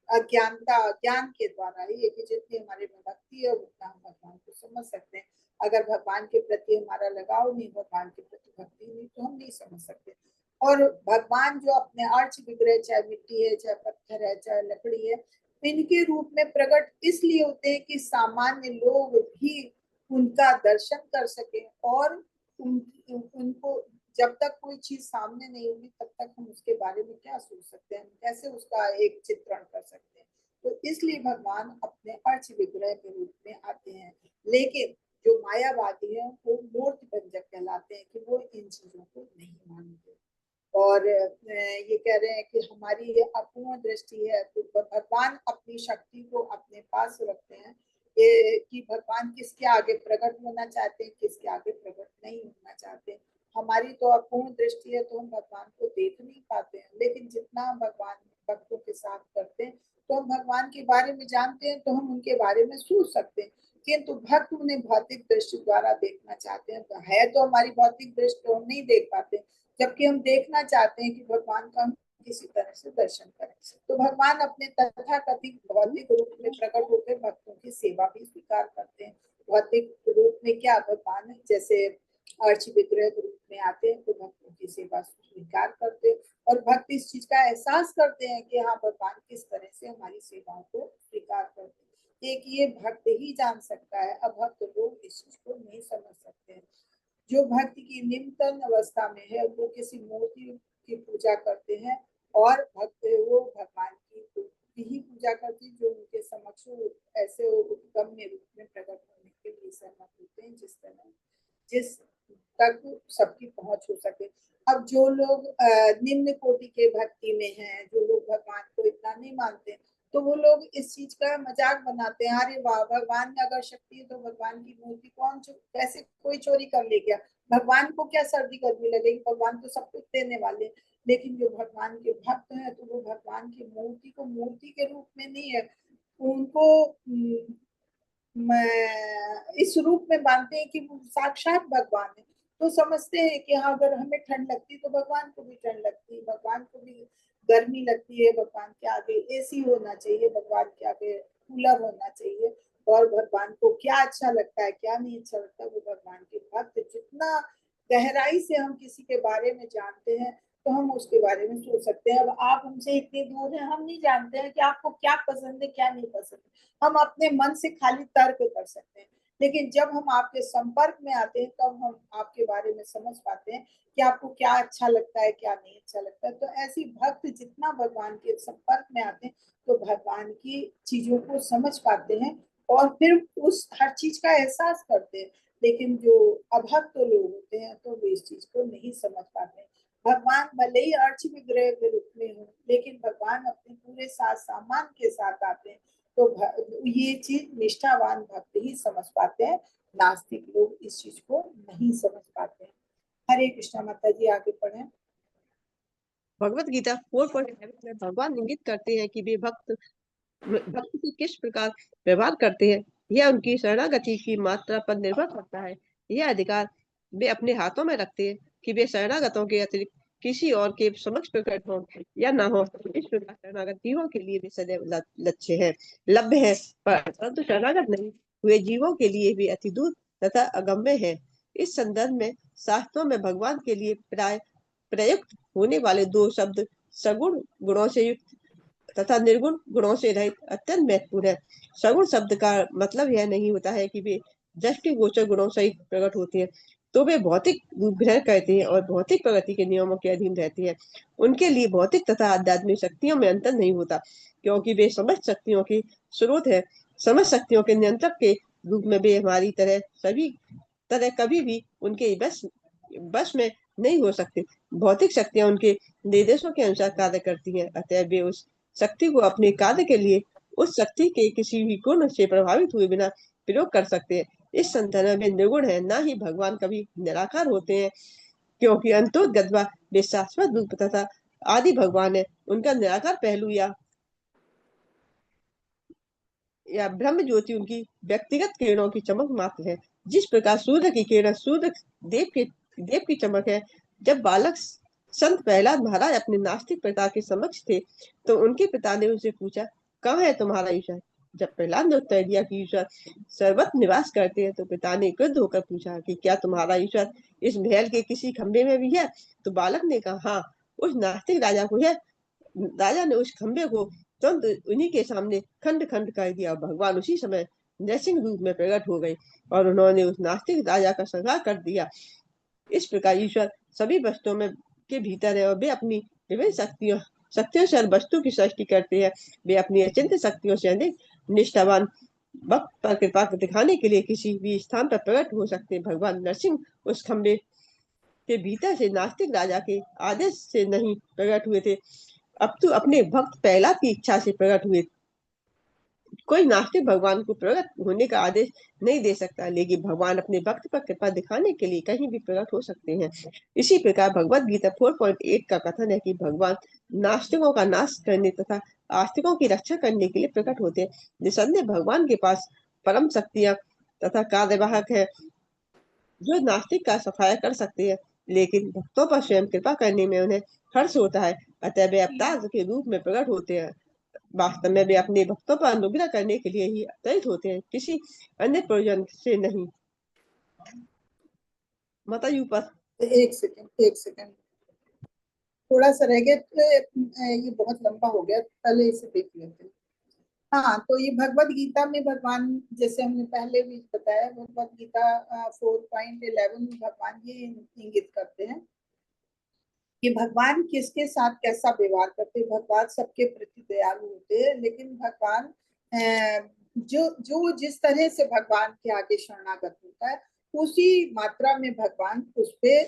अज्ञानता, ज्ञान के द्वारा ही है कि जितनी हमारे में भक्ति है उतना हम भगवान को समझ सकते हैं। अगर भगवान के प्रति हमारा लगाव नहीं, भगवान के प्रति भक्ति नहीं, तो हम नहीं समझ सकते। और भगवान जो अपने अर्च विग्रह, चाहे मिट्टी है, चाहे पत्थर है, चाहे लकड़ी है, इनके रूप में प्रकट इसलिए होते हैं कि सामान्य लोग भी उनका दर्शन कर सके, और उनको जब तक कोई चीज सामने नहीं होगी तब तक हम उसके बारे में क्या सोच सकते हैं, कैसे उसका एक चित्रण कर सकते हैं। तो इसलिए भगवान अपने अर्च विग्रह के रूप में आते हैं। लेकिन जो मायावादी है वो मूर्ति भंजक कहलाते हैं, कि वो इन चीजों को नहीं मानते, और ये कह रहे हैं कि हमारी ये अपूर्ण दृष्टि है। तो भगवान अपनी शक्ति को अपने पास रखते हैं, कि भगवान किसके आगे प्रकट होना चाहते हैं, किसके आगे प्रकट नहीं होना चाहते। हमारी तो अपूर्ण दृष्टि है, तो हम भगवान को देख नहीं पाते हैं। लेकिन जितना भगवान भक्तों के साथ करते हैं तो हम भगवान के बारे में जानते हैं, तो हम उनके बारे में सोच सकते हैं। किंतु भक्त उन्हें भौतिक दृष्टि द्वारा देखना चाहते हैं, तो है तो हमारी भौतिक दृष्टि, हम नहीं देख पाते, जबकि हम देखना चाहते हैं कि भगवान का हम किसी तरह से दर्शन करें। तो भगवान अपने तथाकथित भौतिक रूप में प्रकट होकर भक्तों की सेवा भी स्वीकार करते हैं। भौतिक रूप में क्या, भगवान है जैसे अर्च विग्रह रूप में आते हैं तो भक्तों की सेवा स्वीकार करते हैं, और भक्त इस चीज का एहसास करते हैं कि हाँ भगवान किस तरह से हमारी सेवाओं को स्वीकार करते हैं। एक ये भक्त ही जान सकता है, अभक्त लोग इस चीज को नहीं समझ सकते हैं। जो भक्ति की निम्नतम अवस्था में है वो किसी मूर्ति की पूजा करते हैं, और भक्त वो भगवान की ही पूजा करते हैं, जो उनके समक्ष ऐसे उत्तम रूप में प्रकट होने के लिए सहमत होते हैं, जिस तक सबकी पहुंच हो सके। अब जो लोग निम्न कोटि के भक्ति में हैं, जो लोग भगवान को इतना नहीं मानते, तो वो लोग इस चीज का मजाक बनाते हैं, अरे वाह भगवान में अगर शक्ति है तो भगवान की मूर्ति कौन कैसे कोई चोरी कर ले गया, भगवान को क्या सर्दी गर्मी लगेगी, भगवान तो सब कुछ देने वाले। लेकिन जो भगवान के भक्त हैं तो वो भगवान की मूर्ति को मूर्ति के रूप में नहीं है, उनको इस रूप में मानते हैं कि वो साक्षात भगवान है। तो समझते हैं कि हाँ अगर हमें ठंड लगती तो भगवान को भी ठंड लगती है, भगवान को भी गर्मी लगती है, भगवान के आगे एसी होना चाहिए, भगवान के आगे कूलर होना चाहिए, और भगवान को क्या अच्छा लगता है क्या नहीं अच्छा लगता, वो भगवान के भक्त जितना गहराई से हम किसी के बारे में जानते हैं तो हम उसके बारे में सोच सकते हैं। अब आप हमसे इतनी दूर हैं, हम नहीं जानते हैं कि आपको क्या पसंद है क्या नहीं पसंद है, हम अपने मन से खाली तर्क कर सकते हैं। लेकिन जब हम आपके संपर्क में आते हैं तब हम आपके बारे में समझ पाते हैं कि आपको क्या अच्छा लगता है क्या नहीं अच्छा लगता है। तो ऐसी भक्त जितना भगवान के संपर्क में आते हैं तो भगवान की चीजों को समझ पाते हैं और फिर उस हर चीज का एहसास करते हैं। लेकिन जो अभक्त लोग होते हैं तो वे इस चीज को नहीं समझ पाते। भगवान भले ही अर्च विग्रह के रूप में हो, लेकिन भगवान अपने पूरे साथ सामान के साथ आते हैं, तो ये चीज निष्ठावान भक्त ही समझ पाते हैं, नास्तिक लोग इस चीज को नहीं समझ पाते हैं। हरे कृष्णा। माता जी आगे पढ़ें। भगवत गीता 4.11 में भगवान इंगित करते हैं कि वे भक्त से किस प्रकार व्यवहार करते हैं, यह उनकी शरणागति की मात्रा पर निर्भर करता है। यह अधिकार वे अपने हाथों में रखते हैं कि वे शरणागतों के अतिरिक्त किसी और के समक्ष प्रकट हो या ना हो। इस प्रकार शरणागत जीवों के लिए भी सदैव लक्ष्य है, लभ्य है, परंतु शरणागत नहीं हुए जीवों के लिए भी अति दूर तथा अगम्य है। इस संदर्भ में शास्त्रों में भगवान के लिए प्राय प्रयुक्त होने वाले दो शब्द सगुण गुणों से युक्त तथा निर्गुण गुणों से रहित अत्यंत महत्वपूर्ण है। सगुण शब्द का मतलब यह नहीं होता है कि वे दृष्टिगोचर गुणों सहित प्रकट होते हैं, तो वे भौतिक रूप ग्रहण करते हैं और भौतिक प्रगति के नियमों के अधीन रहते हैं। उनके लिए भौतिक तथा आध्यात्मिक शक्तियों में अंतर नहीं होता, क्योंकि वे समझ शक्तियों के स्रोत है। समझ शक्तियों के नियंत्रक के रूप में वे हमारी तरह कभी भी उनके बस में नहीं हो सकते। भौतिक शक्तियां उनके निर्देशों के अनुसार कार्य करती हैं, अतः वे उस शक्ति को अपने कार्य के लिए उस शक्ति के किसी भी गुण से प्रभावित हुए बिना प्रयोग कर सकते हैं। इस संदर्भ में निर्गुण है, ना ही भगवान कभी निराकार होते हैं, क्योंकि अंतोगत्वा वे शाश्वत रूप तथा आदि भगवान है। उनका निराकार पहलू या ब्रह्म ज्योति उनकी व्यक्तिगत किरणों की चमक मात्र है। जिस प्रकार सूर्य की किरण सूर्य देव की चमक है। जब बालक संत प्रहलाद महाराज अपने नास्तिक पिता के समक्ष थे तो उनके पिता ने उनसे पूछा, कहाँ है तुम्हारा ईश्वर? जब प्रहलाद ने उत्तर दिया कि ईश्वर सर्वत्र निवास करते हैं तो पिता ने क्रुद्ध होकर पूछा कि क्या तुम्हारा ईश्वर इस महल के किसी खंबे में भी है? तो बालक ने कहा, हाँ, उस नास्तिक राजा को है। राजा ने उस खंबे को तुरंत उन्हीं के सामने खंड खंड कर दिया। भगवान उसी समय नरसिंह रूप में प्रकट हो गए और उन्होंने उस नास्तिक राजा का संहार कर दिया। इस प्रकार ईश्वर सभी वस्तुओं में के भीतर है और वे अपनी विभिन्न शक्तियों से हर वस्तु की सृष्टि करते हैं। वे अपनी अचिंत्य शक्तियों से अधिक निष्ठावान भक्त पर कृपा दिखाने के लिए किसी भी स्थान पर प्रकट हो सकते हैं। भगवान नरसिंह उस खंबे के भीतर से नास्तिक राजा के आदेश से नहीं प्रकट हुए थे, अब तो अपने भक्त प्रहलाद की इच्छा से प्रकट हुए, कोई नास्तिक भगवान को प्रकट होने का आदेश नहीं दे सकता, लेकिन भगवान अपने भक्त पर कृपा दिखाने के लिए कहीं भी प्रकट हो सकते हैं। इसी प्रकार भगवत गीता 4.8 का कथन है कि भगवान नास्तिकों का नाश करने तथा आस्तिकों की रक्षा करने के लिए प्रकट होते हैं। निसंदेह भगवान के पास परम शक्तियां तथा कार्यवाहक है जो नास्तिक का सफाया कर सकते हैं, लेकिन भक्तों पर स्वयं कृपा करने में उन्हें हर्ष होता है, अतः वे अवतार के रूप में प्रकट होते हैं। वास्तव में वे अपने भक्तों पर अनुग्रह करने के लिए ही अवतरित होते हैं, किसी अन्य प्रयोजन से नहीं। माता जी ऊपर। एक सेकंड थोड़ा सा रह गया, तो ये बहुत लंबा हो गया, पहले इसे देख लेते हैं। हाँ, तो ये भगवत गीता में भगवान, जैसे हमने पहले भी बताया, भगवत गीता 4.11 में भगवान ये इंगित करते हैं कि भगवान किसके साथ कैसा व्यवहार करते हैं। भगवान सबके प्रति दयालु होते हैं, लेकिन भगवान जो जिस तरह से भगवान के आगे शरणागत होता है, उसी मात्रा में भगवान उस पे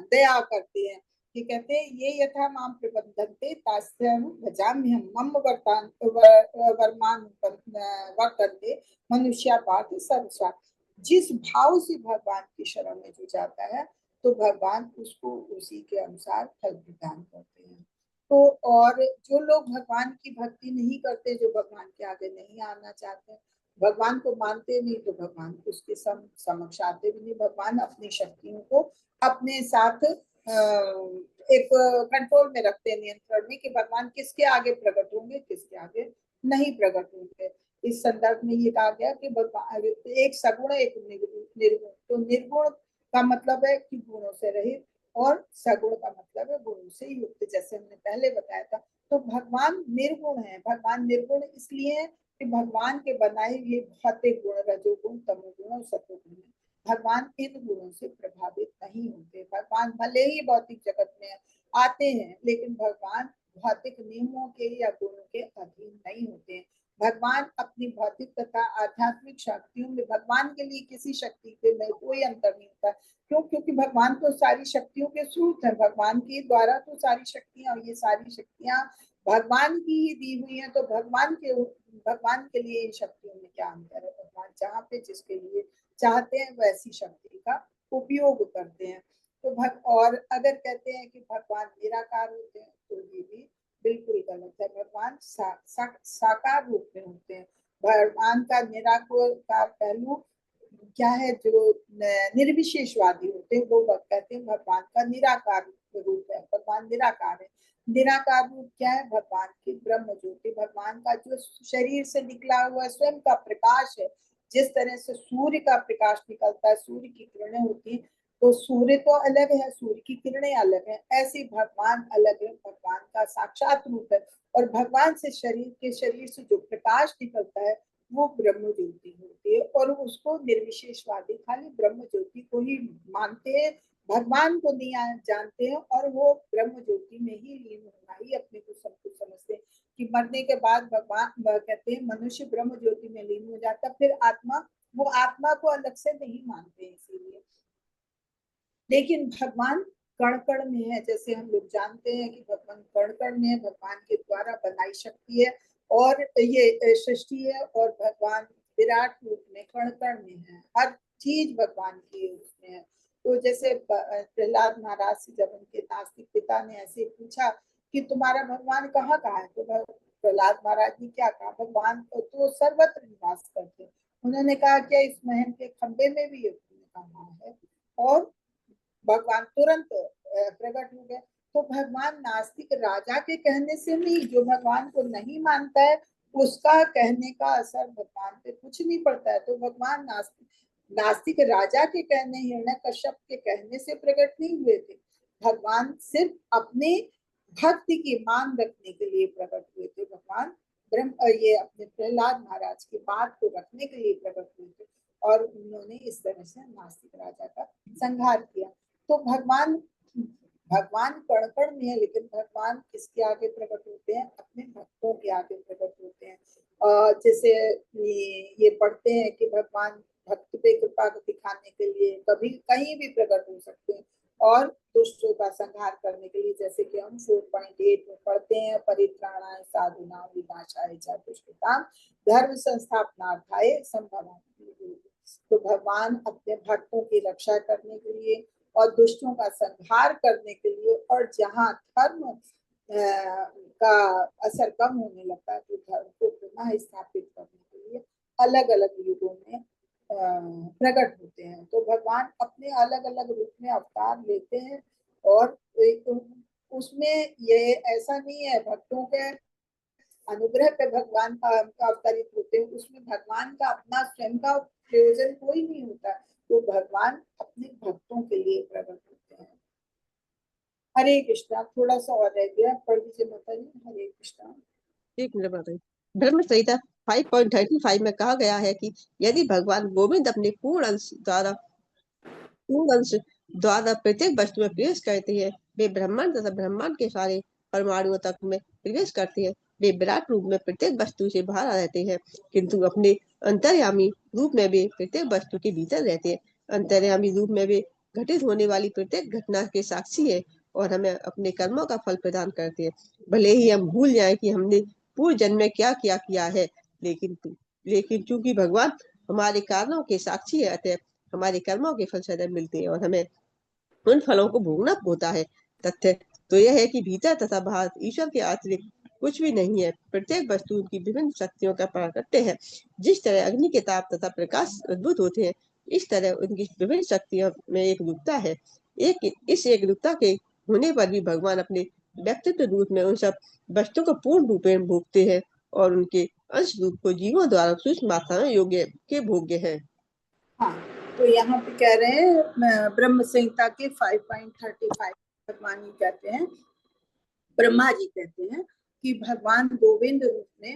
दया करते हैं। कि कहते हैं ये यथा माम प्रबंधन्ते तास्यहं भजाम्यहं मम वर्मान वर्तन्ते मनुष्या पार्थ सर्वस्वा। जिस भाव से भगवान की शरण में जो जाता है, तो भगवान उसको उसी के अनुसार फल प्रदान करते हैं। तो और जो लोग भगवान की भक्ति नहीं करते, जो भगवान के आगे नहीं आना चाहते, भगवान को मानते नहीं, तो भगवान उसके समक्ष आते भी नहीं। भगवान अपनी शक्तियों को अपने साथ एक कंट्रोल में रखते हैं, नियंत्रण में, कि भगवान किसके आगे प्रकट होंगे, किसके आगे नहीं प्रकट होंगे। इस संदर्भ में ये कहा गया कि भगवान एक सगुण एक निर्गुण। तो निर्गुण का मतलब है कि गुणों से रहित, और सगुण का मतलब है गुणों से युक्त, जैसे हमने पहले बताया था। तो भगवान निर्गुण है। भगवान निर्गुण इसलिए है कि भगवान के बनाए हुए भौतिक गुण, रजोगुण, तमोगुण और सत्वगुण है। भगवान इन गुणों से प्रभावित नहीं होते। भगवान भले ही भौतिक जगत में आते हैं, लेकिन भगवान भौतिक नियमों के या गुणों के अधीन नहीं होते हैं। भगवान अपनी भौतिक तथा आध्यात्मिक शक्तियों में, भगवान के लिए किसी शक्ति के में कोई अंतर नहीं होता। क्यों? क्योंकि भगवान तो सारी शक्तियों के स्रोत है। भगवान के द्वारा तो सारी शक्तियां, और ये सारी शक्तियां भगवान की ही दी हुई हैं। तो भगवान के लिए इन शक्तियों में क्या अंतर है? भगवान जहाँ पे जिसके लिए चाहते हैं वैसी शक्ति का उपयोग करते हैं। तो और अगर कहते हैं कि भगवान निराकार होते हैं, तो ये भी बिल्कुल गलत है। भगवान साकार रूप में होते हैं। भगवान का निराकार पहलू क्या है? जो निर्विशेषवादी होते हैं वो कहते हैं भगवान का निराकार रूप है। भगवान निराकार है। निराकार रूप क्या है? भगवान की ब्रह्म ज्योति, भगवान का जो शरीर से निकला हुआ स्वयं का प्रकाश है। जिस तरह से सूर्य का प्रकाश निकलता है, सूर्य की किरणें होती है, तो सूर्य तो अलग है, सूर्य की किरणें अलग है, ऐसे भगवान अलग है। भगवान का साक्षात रूप है। और भगवान से शरीर से जो प्रकाश निकलता है, वो ब्रह्म ज्योति होती है। और उसको निर्विशेषवादी खाली ब्रह्म ज्योति को ही मानते हैं, भगवान को नहीं जानते हैं, और वो ब्रह्म ज्योति में ही लीन होना ही अपने को सब कुछ समझते हैं। कि मरने के बाद भगवान कहते हैं मनुष्य ब्रह्म ज्योति में लीन हो जाता, फिर वो आत्मा को अलग से नहीं मानते हैं। इसीलिए लेकिन भगवान कण कण में है। जैसे हम लोग जानते हैं कि भगवान कण कण में है, भगवान के द्वारा बनाई शक्ति है, और ये सृष्टि है। और भगवान विराट रूप में कण कण में है, हर चीज भगवान की उसमें है। तो जैसे प्रहलाद महाराज से जब उनके नास्तिक पिता ने ऐसे पूछा कि तुम्हारा भगवान कहाँ कहाँ है, तो प्रहलाद महाराज ने क्या कहा? भगवान तो सर्वत्र निवास करते हैं। उन्होंने कहा क्या इस महल के खंबे में भी ये कहा है? और भगवान तुरंत प्रकट हो गए। तो भगवान नास्तिक राजा के कहने से नहीं, जो भगवान को नहीं मानता है उसका कहने का असर भगवान पे कुछ नहीं पड़ता है। तो भगवान नास्तिक राजा के कहने, हिरण्यकश्यप के कहने से प्रकट नहीं हुए थे। भगवान सिर्फ अपने भक्ति की मान रखने के लिए प्रकट हुए थे। भगवान ये अपने प्रहलाद महाराज की बात को रखने के लिए प्रकट हुए थे, और उन्होंने इस तरह से नास्तिक राजा का संहार किया। तो भगवान कण कण में है, लेकिन भगवान किसके आगे प्रकट होते हैं? अपने भक्तों के आगे प्रकट होते हैं। जैसे ये पढ़ते हैं कि भगवान भक्त पे कृपा दिखाने के लिए कभी कहीं भी प्रकट हो सकते हैं, और दुष्टों का संहार करने के लिए, जैसे कि हम 4.8 में पढ़ते हैं, परित्राणाय साधूनां विनाशाय च दुष्कृतां धर्म संस्थापनार्थाय संभवामि। तो भगवान अपने भक्तों की रक्षा करने के लिए और दुष्टों का संहार करने के लिए, और जहाँ धर्म का असर कम होने लगता है तो धर्म को पुनः स्थापित करने के लिए अलग अलग युगों में प्रकट होते हैं। तो भगवान अपने अलग अलग रूप में अवतार लेते हैं, और उसमें ये ऐसा नहीं है भक्तों के अनुग्रह पे भगवान का अवतरित होते हैं, उसमें भगवान का अपना स्वयं का प्रयोजन कोई नहीं होता, तो भगवान अपने भक्तों के लिए प्रकट होते हैं। हरे कृष्णा। थोड़ा सा और रह गया, पढ़ दीजिए माता जी। हरे कृष्णा। ठीक है माता जी। ब्रह्म संहिता 5.35 में कहा गया है कि यदि भगवान गोविंद अपने पूर्ण अंश द्वारा प्रत्येक वस्तु में प्रवेश करते हैं, वे ब्रह्मांड तथा ब्रह्मांड के सारे परमाणुओं तक में प्रवेश करते हैं। वे विराट रूप में प्रत्येक वस्तु से बाहर आ रहते हैं, किंतु अपने अंतर्यामी रूप में वे प्रत्येक वस्तु के भीतर रहते हैं। अंतर्यामी रूप में वे घटित होने वाली प्रत्येक घटना के साक्षी है और हमें अपने कर्मों का फल प्रदान करते हैं। भले ही हम भूल जाएं कि हमने पूर्व जन्म में क्या किया है, लेकिन चूंकि भगवान हमारे कारणों के साक्षी है, अतः हमारे कर्मों के फल सदैव मिलते हैं और हमें उन फलों को भोगना होता है। तथ्य तो यह है कि भीतर तथा बाहर ईश्वर के अतिरिक्त कुछ भी नहीं है। प्रत्येक वस्तु उनकी विभिन्न शक्तियों का प्राकट्य है। जिस तरह अग्नि के ताप तथा प्रकाश अद्भुत होते हैं, इस तरह उनकी विभिन्न शक्तियों में एक रूपता है। इस एक रूपता के होने पर भी भगवान अपने व्यक्तित्व रूप में उन सब वस्तुओं को पूर्ण रूप में भोगते हैं और उनके अंश रूप को जीवों द्वारा सूक्ष्म मात्रा में योग्य के भोग्य है। हाँ, तो यहाँ पे कह रहे हैं ब्रह्म संहिता के 5.35 भगवान ही कहते हैं, ब्रह्मा जी कहते हैं कि भगवान गोविंद रूप में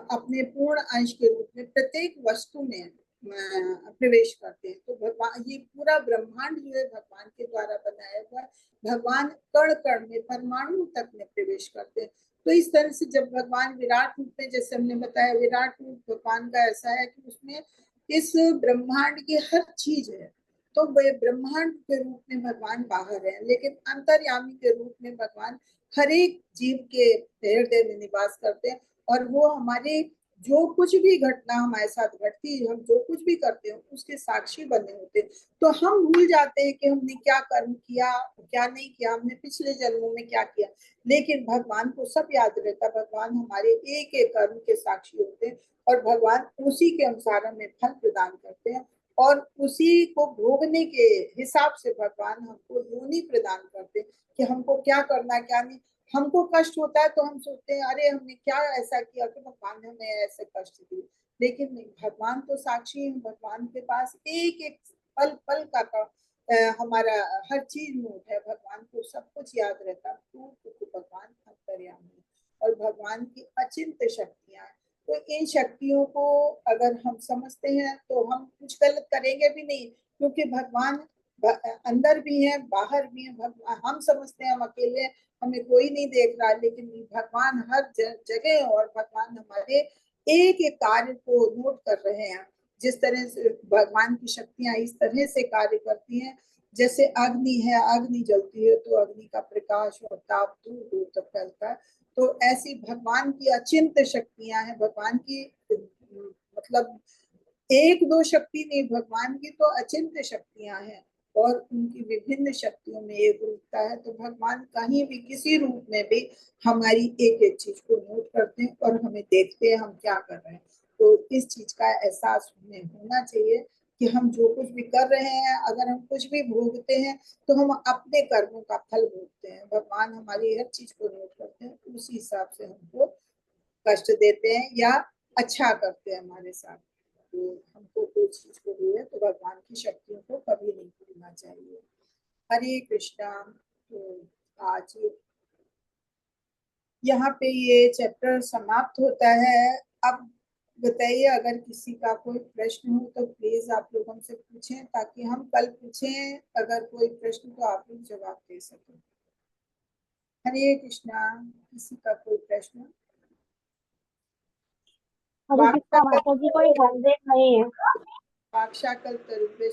अपने पूर्ण अंश के रूप में प्रत्येक वस्तु में प्रवेश करते हैं। तो भगवान, ये पूरा ब्रह्मांड जो है भगवान के द्वारा बनाया हुआ, भगवान कण कण में परमाणु तक में प्रवेश करते हैं। तो इस तरह से जब भगवान विराट रूप में, जैसे हमने बताया, विराट रूप भगवान का ऐसा है कि उसमें इस ब्रह्मांड की हर चीज है, तो वे ब्रह्मांड के रूप में भगवान बाहर है, लेकिन अंतर्यामी के रूप में भगवान हर एक जीव के हृदय में निवास करते हैं, और वो हमारे जो कुछ भी घटना हमारे साथ घटती है, हम जो कुछ भी करते हैं उसके साक्षी बने होते हैं। तो हम भूल जाते हैं कि हमने क्या कर्म किया, क्या नहीं किया, हमने पिछले जन्मों में क्या किया, लेकिन भगवान को सब याद रहता। भगवान हमारे एक एक कर्म के साक्षी होते हैं, और भगवान उसी के अनुसार हमें फल प्रदान करते हैं, और उसी को भोगने के हिसाब से भगवान हमको योनि प्रदान करते हैं कि हमको क्या करना है क्या नहीं। हमको कष्ट होता है तो हम सोचते हैं अरे हमने क्या ऐसा किया कि भगवान ने हमें ऐसे कष्ट दिए, लेकिन नहीं, भगवान तो साक्षी है। भगवान के पास एक एक पल पल का हमारा हर चीज नोट है, भगवान को सब कुछ याद रहता। तो भगवान अंतर्यामी है और भगवान की अचिंत्य शक्तियां हैं। तो इन शक्तियों को अगर हम समझते हैं तो हम कुछ गलत करेंगे भी नहीं, क्योंकि भगवान अंदर भी है बाहर भी है। हम समझते हैं हम अकेले, हमें कोई नहीं देख रहा, लेकिन भगवान हर जगह, और भगवान हमारे एक एक कार्य को नोट कर रहे हैं। जिस तरह से भगवान की शक्तियां इस तरह से कार्य करती हैं, जैसे अग्नि है, अग्नि जलती है तो अग्नि का प्रकाश और ताप दूर दूर तक फैलता है। तो ऐसी भगवान की अचिंत्य शक्तियां हैं। भगवान की मतलब एक दो शक्ति नहीं, भगवान की तो अचिंत्य शक्तियां हैं, और उनकी विभिन्न शक्तियों में एक रूपता है। तो भगवान कहीं भी किसी रूप में भी हमारी एक एक चीज को नोट करते हैं और हमें देखते हैं हम क्या कर रहे हैं। तो इस चीज का एहसास हमें होना चाहिए कि हम जो कुछ भी कर रहे हैं, अगर हम कुछ भी भोगते हैं तो हम अपने कर्मों का फल भोगते हैं। भगवान हमारी हर चीज को नोट करते हैं, उसी हिसाब से हमको कष्ट देते हैं या अच्छा करते हैं हमारे साथ। तो हमको कोई चीज को भी है तो भगवान की शक्तियों को कभी नहीं भूलना चाहिए। हरे कृष्णा। तो आज यहाँ पे ये चैप्टर समाप्त होता है। अब बताइए, अगर किसी का कोई प्रश्न हो तो प्लीज आप लोग हमसे पूछें, ताकि हम कल पूछें अगर कोई प्रश्न तो आप लोग जवाब दे सकें। हरे कृष्णा। किसी का कोई प्रश्न? हरे कृष्णा माता जी, कोई हैंड रेज नहीं है। वाक्शाकल तरुपेश